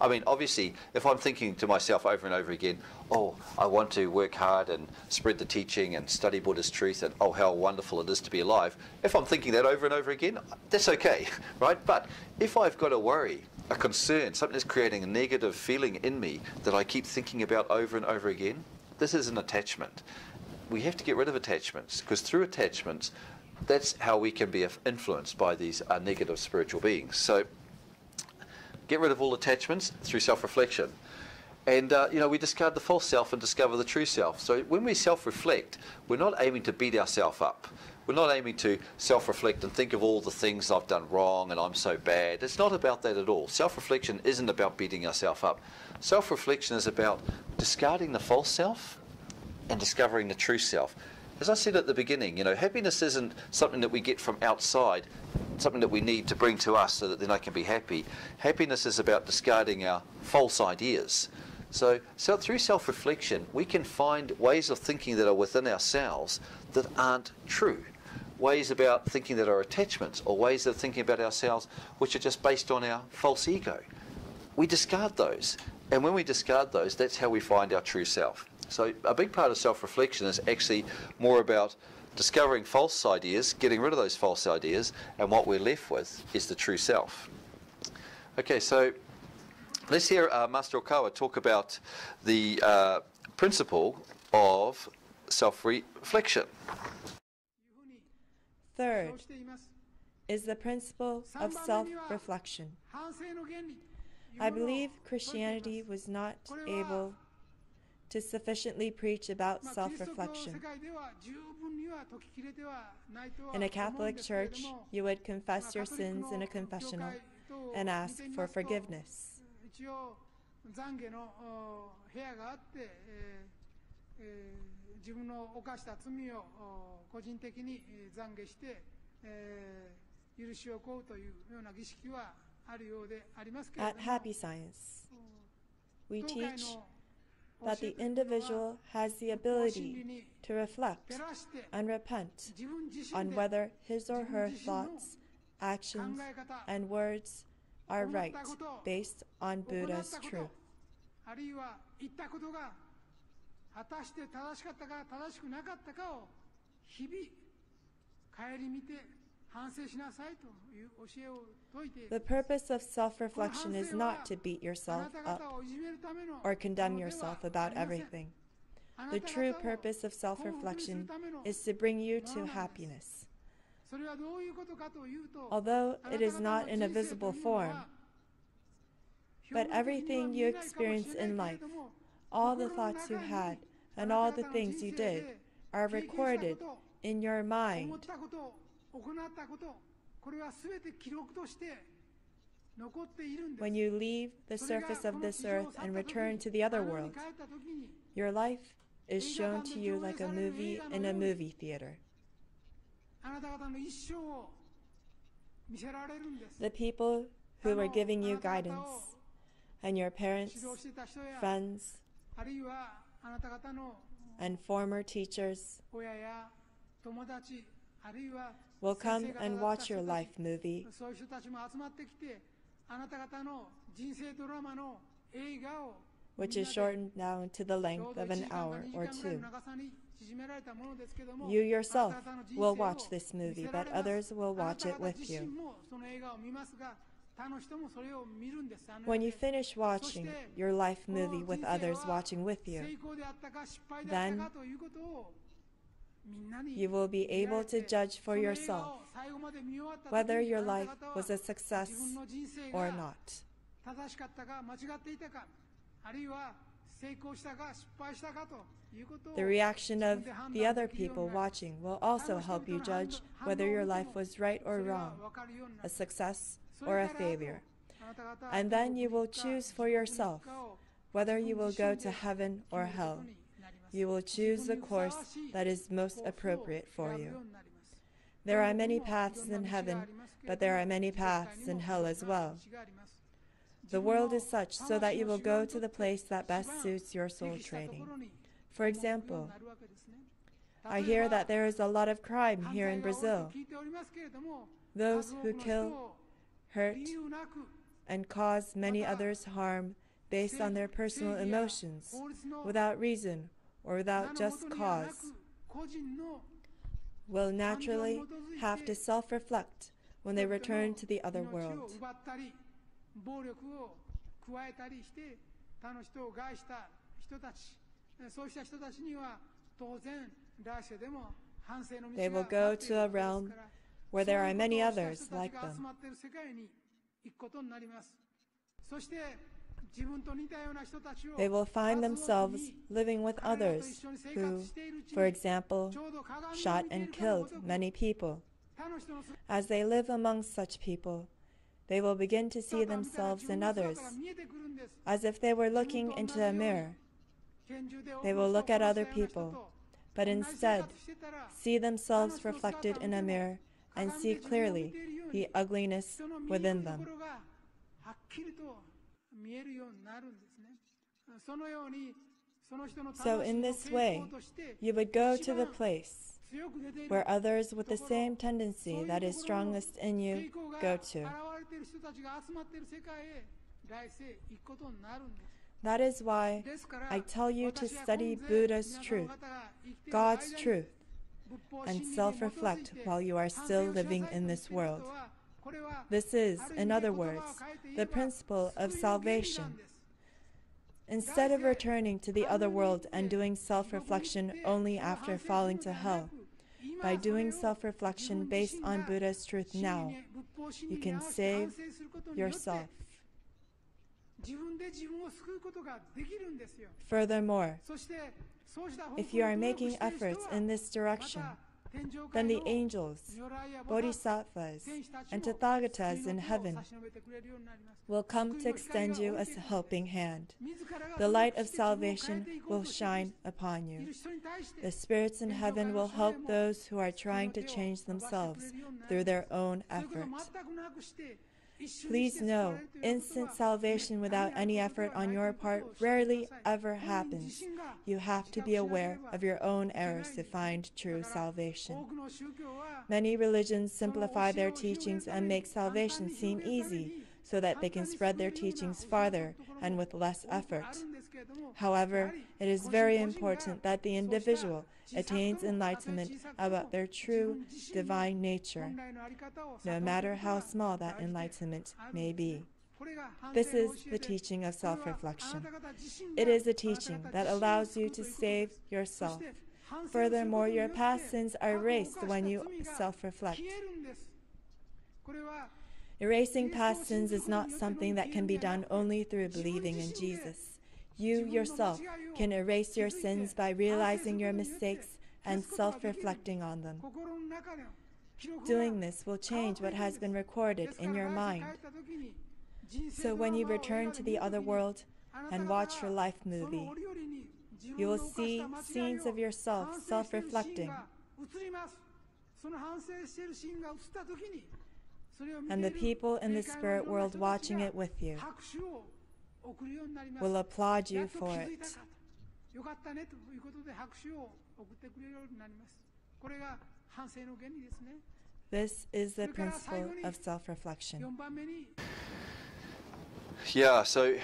I mean, obviously, if I'm thinking to myself over and over again, oh, I want to work hard and spread the teaching and study Buddhist truth, and oh, how wonderful it is to be alive, if I'm thinking that over and over again, that's okay, right? But if I've got a worry, a concern, something that's creating a negative feeling in me that I keep thinking about over and over again, this is an attachment. We have to get rid of attachments, because through attachments, that's how we can be influenced by these negative spiritual beings. So get rid of all attachments through self-reflection. And you know, we discard the false self and discover the true self. So when we self-reflect, we're not aiming to beat ourselves up. We're not aiming to self-reflect and think of all the things I've done wrong and I'm so bad. It's not about that at all. Self-reflection isn't about beating ourselves up. Self-reflection is about discarding the false self and discovering the true self. As I said at the beginning, you know, happiness isn't something that we get from outside, something that we need to bring to us so that then I can be happy. Happiness is about discarding our false ideas. So through self-reflection, we can find ways of thinking that are within ourselves that aren't true. Ways about thinking that are attachments, or ways of thinking about ourselves which are just based on our false ego. We discard those. And when we discard those, that's how we find our true self. So a big part of self-reflection is actually more about discovering false ideas, getting rid of those false ideas, and what we're left with is the true self. Okay, so let's hear Master Okawa talk about the principle of self-reflection.
Third is the principle of self-reflection. I believe Christianity was not able to sufficiently preach about self-reflection. In a Catholic church, you would confess your sins in a confessional and ask for forgiveness. At Happy Science, we teach that the individual has the ability to reflect and repent on whether his or her thoughts, actions, and words are right based on Buddha's truth. The purpose of self-reflection is not to beat yourself up or condemn yourself about everything. The true purpose of self-reflection is to bring you to happiness. Although it is not in a visible form, but everything you experience in life, all the thoughts you had, and all the things you did are recorded in your mind. When you leave the surface of this earth and return to the other world, your life is shown to you like a movie in a movie theater. The people who are giving you guidance, and your parents, friends, and former teachers will come and watch your life movie which is shortened down to the length of an hour or two. You yourself will watch this movie, but others will watch it with you. When you finish watching your life movie with others watching with you, then you will be able to judge for yourself whether your life was a success or not. The reaction of the other people watching will also help you judge whether your life was right or wrong, a success or a failure. And then you will choose for yourself whether you will go to heaven or hell. You will choose the course that is most appropriate for you. There are many paths in heaven, but there are many paths in hell as well. The world is such so that you will go to the place that best suits your soul training. For example, I hear that there is a lot of crime here in Brazil. Those who kill, hurt, and cause many others harm based on their personal emotions, without reason or without just cause, will naturally have to self-reflect when they return to the other world. They will go to a realm where there are many others like them. They will find themselves living with others who, for example, shot and killed many people. As they live among such people, they will begin to see themselves in others, as if they were looking into a mirror. They will look at other people, but instead see themselves reflected in a mirror and see clearly the ugliness within them. So in this way, you would go to the place where others with the same tendency that is strongest in you go to. That is why I tell you to study Buddha's truth, God's truth, and self-reflect while you are still living in this world. This is, in other words, the principle of salvation. Instead of returning to the other world and doing self-reflection only after falling to hell, by doing self-reflection based on Buddha's truth now, you can save yourself. Furthermore, if you are making efforts in this direction, then the angels, bodhisattvas, and tathagatas in heaven will come to extend you a helping hand. The light of salvation will shine upon you. The spirits in heaven will help those who are trying to change themselves through their own effort. Please know, instant salvation without any effort on your part rarely ever happens. You have to be aware of your own errors to find true salvation. Many religions simplify their teachings and make salvation seem easy so that they can spread their teachings farther and with less effort. However, it is very important that the individual attains enlightenment about their true divine nature, no matter how small that enlightenment may be. This is the teaching of self-reflection. It is a teaching that allows you to save yourself. Furthermore, your past sins are erased when you self-reflect. Erasing past sins is not something that can be done only through believing in Jesus. You yourself can erase your sins by realizing your mistakes and self-reflecting on them. Doing this will change what has been recorded in your mind. So when you return to the other world and watch your life movie, you will see scenes of yourself self-reflecting. And the people in the spirit world watching it with you will applaud you for it. This is the principle of self-reflection.
Yeah, so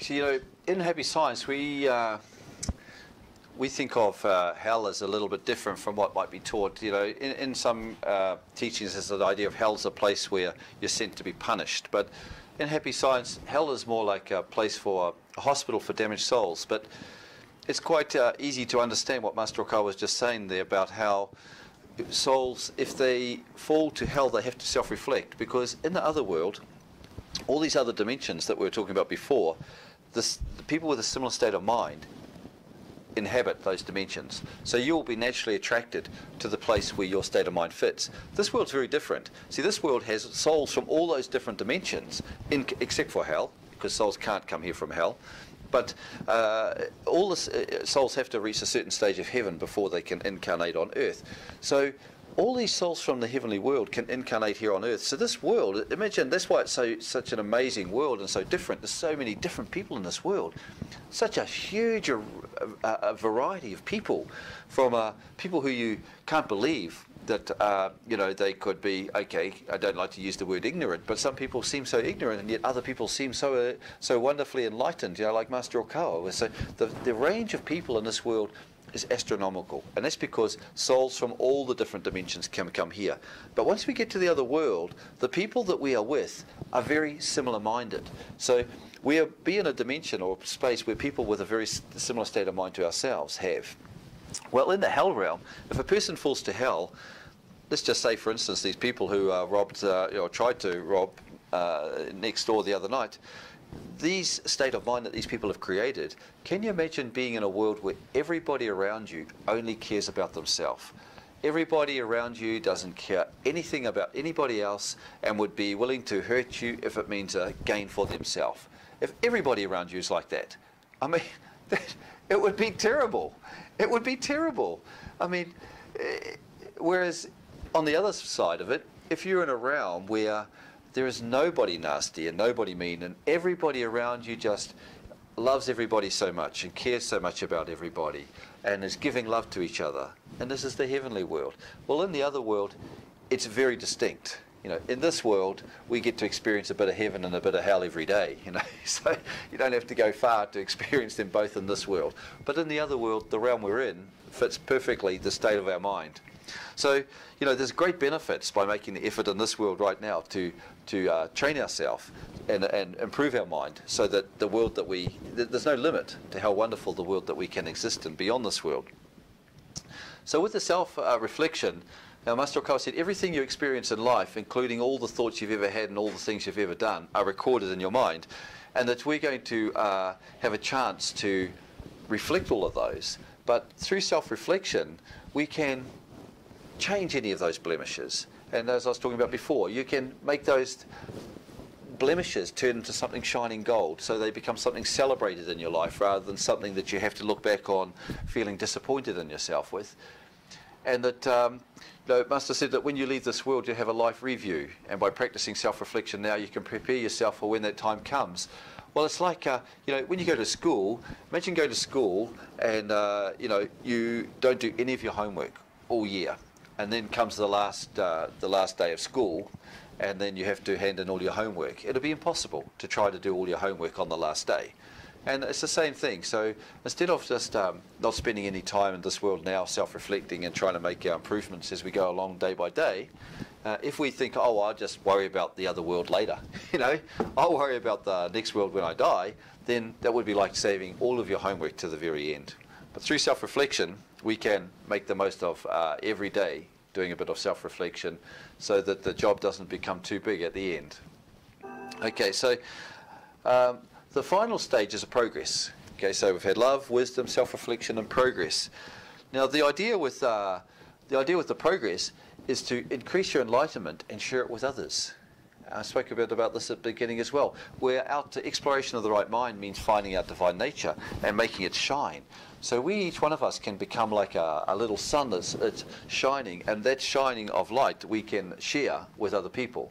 So, you know, in Happy Science, we think of hell as a little bit different from what might be taught. You know, in some teachings, there's the idea of hell as a place where you're sent to be punished. But in Happy Science, hell is more like a place for a hospital for damaged souls. But it's quite easy to understand what Master Okawa was just saying there about how souls, if they fall to hell, they have to self-reflect, because in the other world, all these other dimensions that we were talking about before, the people with a similar state of mind inhabit those dimensions. So you'll be naturally attracted to the place where your state of mind fits. This world's very different. See, this world has souls from all those different dimensions, except for hell, because souls can't come here from hell. But all the souls have to reach a certain stage of heaven before they can incarnate on earth. So all these souls from the heavenly world can incarnate here on earth. So this world, imagine, that's why it's such an amazing world and so different. There's so many different people in this world. Such a huge a variety of people, from people who you can't believe that, you know, they could be, okay, I don't like to use the word ignorant, but some people seem so ignorant, and yet other people seem so wonderfully enlightened, you know, like Master Okawa. So the range of people in this world is astronomical, and that's because souls from all the different dimensions can come here. But once we get to the other world, the people that we are with are very similar minded. So we'll be in a dimension or space where people with a very similar state of mind to ourselves have. Well, in the hell realm, if a person falls to hell, let's just say, for instance, these people who robbed or tried to rob next door the other night, these state of mind that these people have created, can you imagine being in a world where everybody around you only cares about themselves? Everybody around you doesn't care anything about anybody else and would be willing to hurt you if it means a gain for themselves. If everybody around you is like that, I mean, it would be terrible. It would be terrible. I mean, whereas on the other side of it, if you're in a realm where there is nobody nasty and nobody mean, and everybody around you just loves everybody so much and cares so much about everybody and is giving love to each other, and this is the heavenly world. Well, in the other world, it's very distinct. You know, in this world, we get to experience a bit of heaven and a bit of hell every day, you know, so you don't have to go far to experience them both in this world. But in the other world, the realm we're in fits perfectly the state of our mind. So, you know, there's great benefits by making the effort in this world right now to train ourselves and improve our mind, so that the world that there's no limit to how wonderful the world that we can exist in beyond this world. So with the self-reflection, now Master Okawa said everything you experience in life, including all the thoughts you've ever had and all the things you've ever done, are recorded in your mind, and that we're going to have a chance to reflect all of those. But through self-reflection, we can change any of those blemishes. And as I was talking about before, you can make those blemishes turn into something shining gold, so they become something celebrated in your life rather than something that you have to look back on feeling disappointed in yourself with. And that you know, Master said that when you leave this world, you have a life review, and by practicing self-reflection now, you can prepare yourself for when that time comes. Well, it's like, you know, when you go to school, imagine going to school and, you know, you don't do any of your homework all year. And then comes the last day of school, and then you have to hand in all your homework. It'll be impossible to try to do all your homework on the last day. And it's the same thing. So instead of just not spending any time in this world now self-reflecting and trying to make our improvements as we go along day by day, if we think, oh, I'll just worry about the other world later, you know, I'll worry about the next world when I die, then that would be like saving all of your homework to the very end. But through self-reflection, we can make the most of every day doing a bit of self-reflection, so that the job doesn't become too big at the end. Okay, so the final stage is a progress. Okay, so we've had love, wisdom, self-reflection, and progress. Now, the idea with the progress is to increase your enlightenment and share it with others. I spoke a bit about this at the beginning as well, where exploration of the right mind means finding our divine nature and making it shine. So each one of us can become like a little sun that's shining, and that shining of light we can share with other people.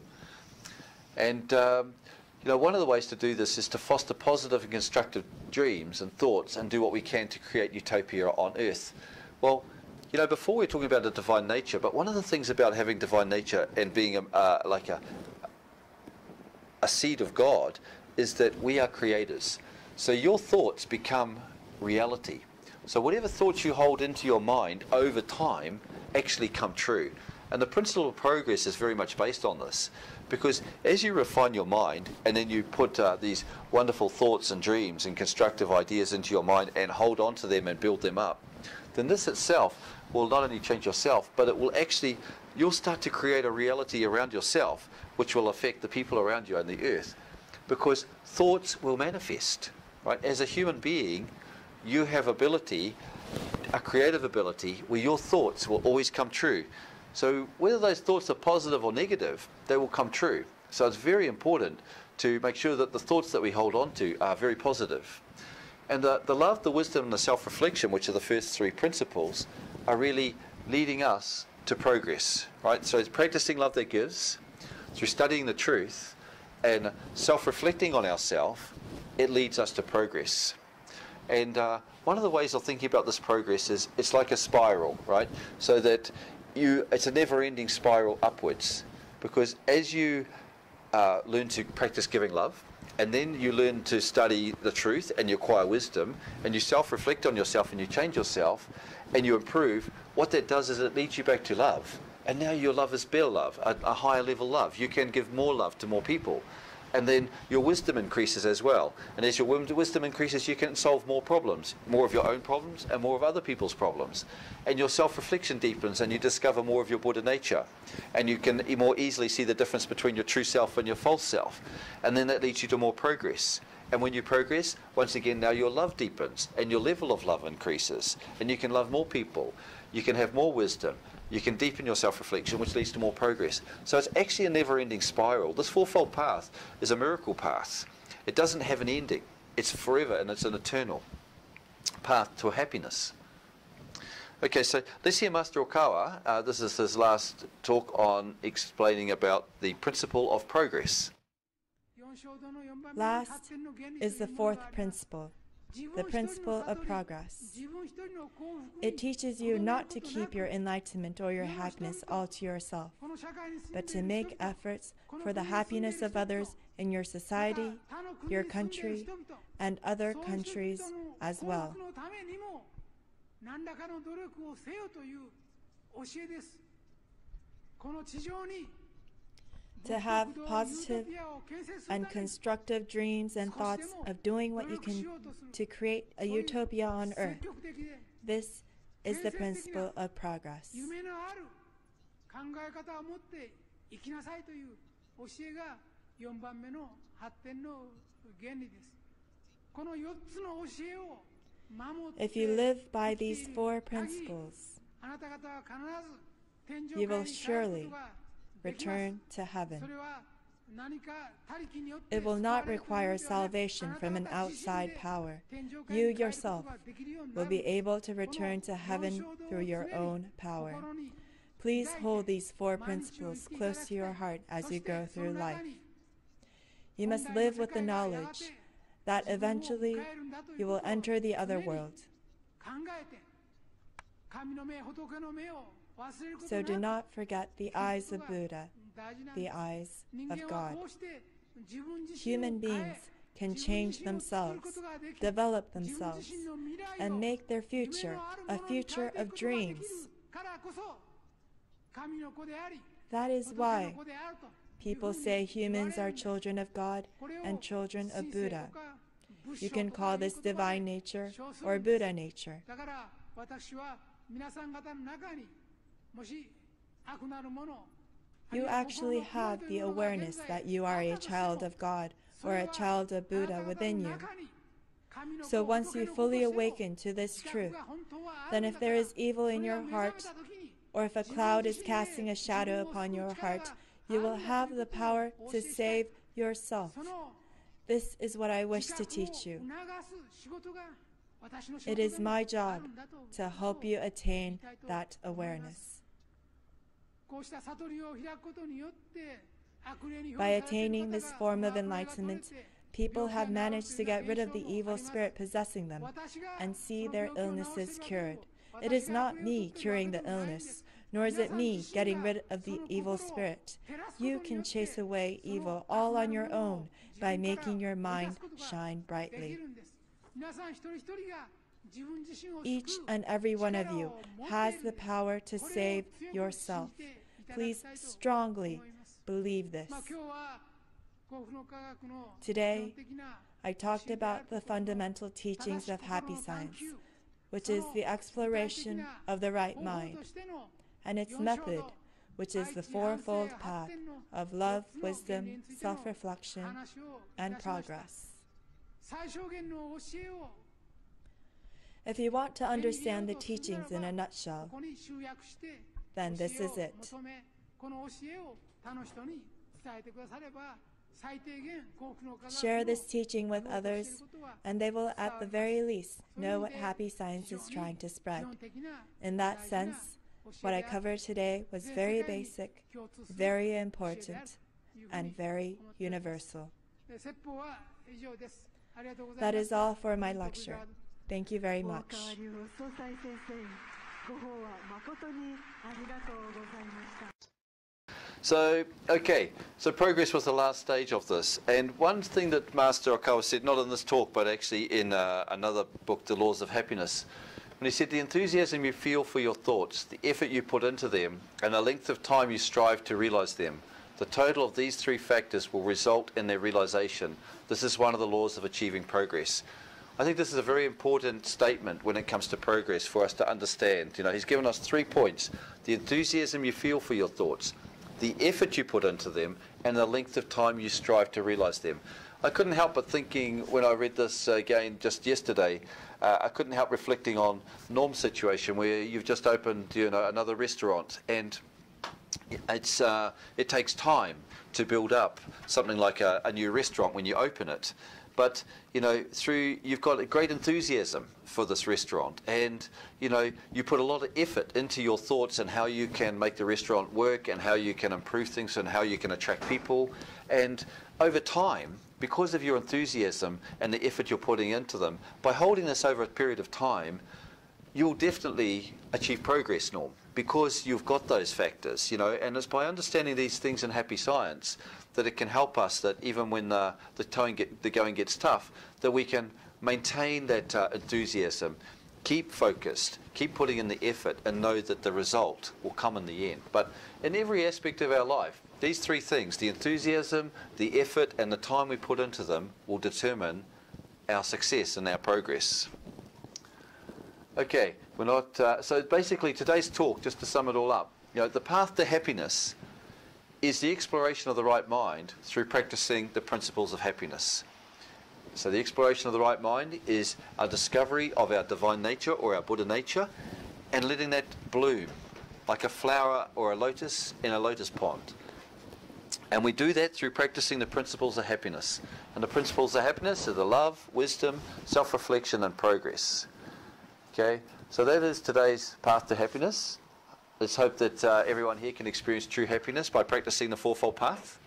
And you know, one of the ways to do this is to foster positive and constructive dreams and thoughts, and do what we can to create utopia on earth. Well, you know, before we were talking about the divine nature, but one of the things about having divine nature and being like a seed of God is that we are creators. So your thoughts become reality. So whatever thoughts you hold into your mind over time actually come true. And the principle of progress is very much based on this, because as you refine your mind and then you put these wonderful thoughts and dreams and constructive ideas into your mind and hold on to them and build them up, then this itself will not only change yourself, but it will actually, you'll start to create a reality around yourself which will affect the people around you on the earth, because thoughts will manifest, right? As a human being, you have ability, a creative ability, where your thoughts will always come true. So whether those thoughts are positive or negative, they will come true. So it's very important to make sure that the thoughts that we hold on to are very positive. And the love, the wisdom, and the self-reflection, which are the first three principles, are really leading us to progress, right? So it's practicing love that gives, through studying the truth, and self-reflecting on ourselves, it leads us to progress. And one of the ways of thinking about this progress is it's like a spiral, right? So that it's a never-ending spiral upwards, because as you learn to practice giving love, and then you learn to study the truth and you acquire wisdom, and you self-reflect on yourself and you change yourself and you improve, what that does is it leads you back to love. And now your love is better love, a higher level love. You can give more love to more people. And then your wisdom increases as well. And as your wisdom increases, you can solve more problems, more of your own problems and more of other people's problems. And your self-reflection deepens and you discover more of your Buddha nature. And you can more easily see the difference between your true self and your false self. And then that leads you to more progress. And when you progress, once again, now your love deepens and your level of love increases. And you can love more people. You can have more wisdom. You can deepen your self-reflection, which leads to more progress. So it's actually a never-ending spiral. This fourfold path is a miracle path. It doesn't have an ending. It's forever, and it's an eternal path to happiness. Okay, so let's hear Master Okawa. This is his last talk on explaining about the principle of progress.
Last is the fourth principle, the principle of progress. It teaches you not to keep your enlightenment or your happiness all to yourself, but to make efforts for the happiness of others in your society, your country, and other countries as well. To have positive and constructive dreams and thoughts of doing what you can to create a utopia on earth. This is the principle of progress. If you live by these four principles, you will surely return to heaven. It will not require salvation from an outside power. You yourself will be able to return to heaven through your own power. Please hold these four principles close to your heart as you go through life. You must live with the knowledge that eventually you will enter the other world. So do not forget the eyes of Buddha, the eyes of God. Human beings can change themselves, develop themselves, and make their future a future of dreams. That is why people say humans are children of God and children of Buddha. You can call this divine nature or Buddha nature. You actually have the awareness that you are a child of God or a child of Buddha within you. So once you fully awaken to this truth, then if there is evil in your heart, or if a cloud is casting a shadow upon your heart, you will have the power to save yourself. This is what I wish to teach you. It is my job to help you attain that awareness. By attaining this form of enlightenment, people have managed to get rid of the evil spirit possessing them and see their illnesses cured. It is not me curing the illness, nor is it me getting rid of the evil spirit. You can chase away evil all on your own by making your mind shine brightly. Each and every one of you has the power to save yourself. Please strongly believe this. Today, I talked about the fundamental teachings of happy science, which is the exploration of the right mind, and its method, which is the fourfold path of love, wisdom, self-reflection, and progress. If you want to understand the teachings in a nutshell, then this is it. Share this teaching with others, and they will at the very least know what happy science is trying to spread. In that sense, what I covered today was very basic, very important, and very universal. That is all for my lecture. Thank you very much.
So progress was the last stage of this. And one thing that Master Okawa said, not in this talk, but actually in another book, The Laws of Happiness, when he said the enthusiasm you feel for your thoughts, the effort you put into them, and the length of time you strive to realize them, the total of these three factors will result in their realization. This is one of the laws of achieving progress. I think this is a very important statement when it comes to progress for us to understand. You know, he's given us 3 points: the enthusiasm you feel for your thoughts, the effort you put into them, and the length of time you strive to realize them. I couldn't help but thinking, when I read this again just yesterday, I couldn't help reflecting on Norm's situation where you've just opened, you know, another restaurant, and it takes time to build up something like a new restaurant when you open it. But, you know, you've got a great enthusiasm for this restaurant, and, you know, you put a lot of effort into your thoughts and how you can make the restaurant work and how you can improve things and how you can attract people. And over time, because of your enthusiasm and the effort you're putting into them, by holding this over a period of time, you'll definitely achieve progress, Norm, because you've got those factors, you know, and it's by understanding these things in happy science that it can help us, that even when the going gets tough, that we can maintain that enthusiasm, keep focused, keep putting in the effort, and know that the result will come in the end. But in every aspect of our life, these 3 things, the enthusiasm, the effort, and the time we put into them, will determine our success and our progress. Okay, we're not. So basically, today's talk, just to sum it all up, you know, the path to happiness is the exploration of the right mind through practicing the principles of happiness. So the exploration of the right mind is a discovery of our divine nature or our Buddha nature, and letting that bloom like a flower or a lotus in a lotus pond. And we do that through practicing the principles of happiness. And the principles of happiness are the love, wisdom, self-reflection, and progress. Okay, so that is today's path to happiness. Let's hope that everyone here can experience true happiness by practicing the fourfold path.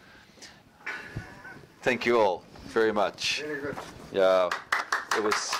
Thank you all very much.
Very good.
Yeah, it was.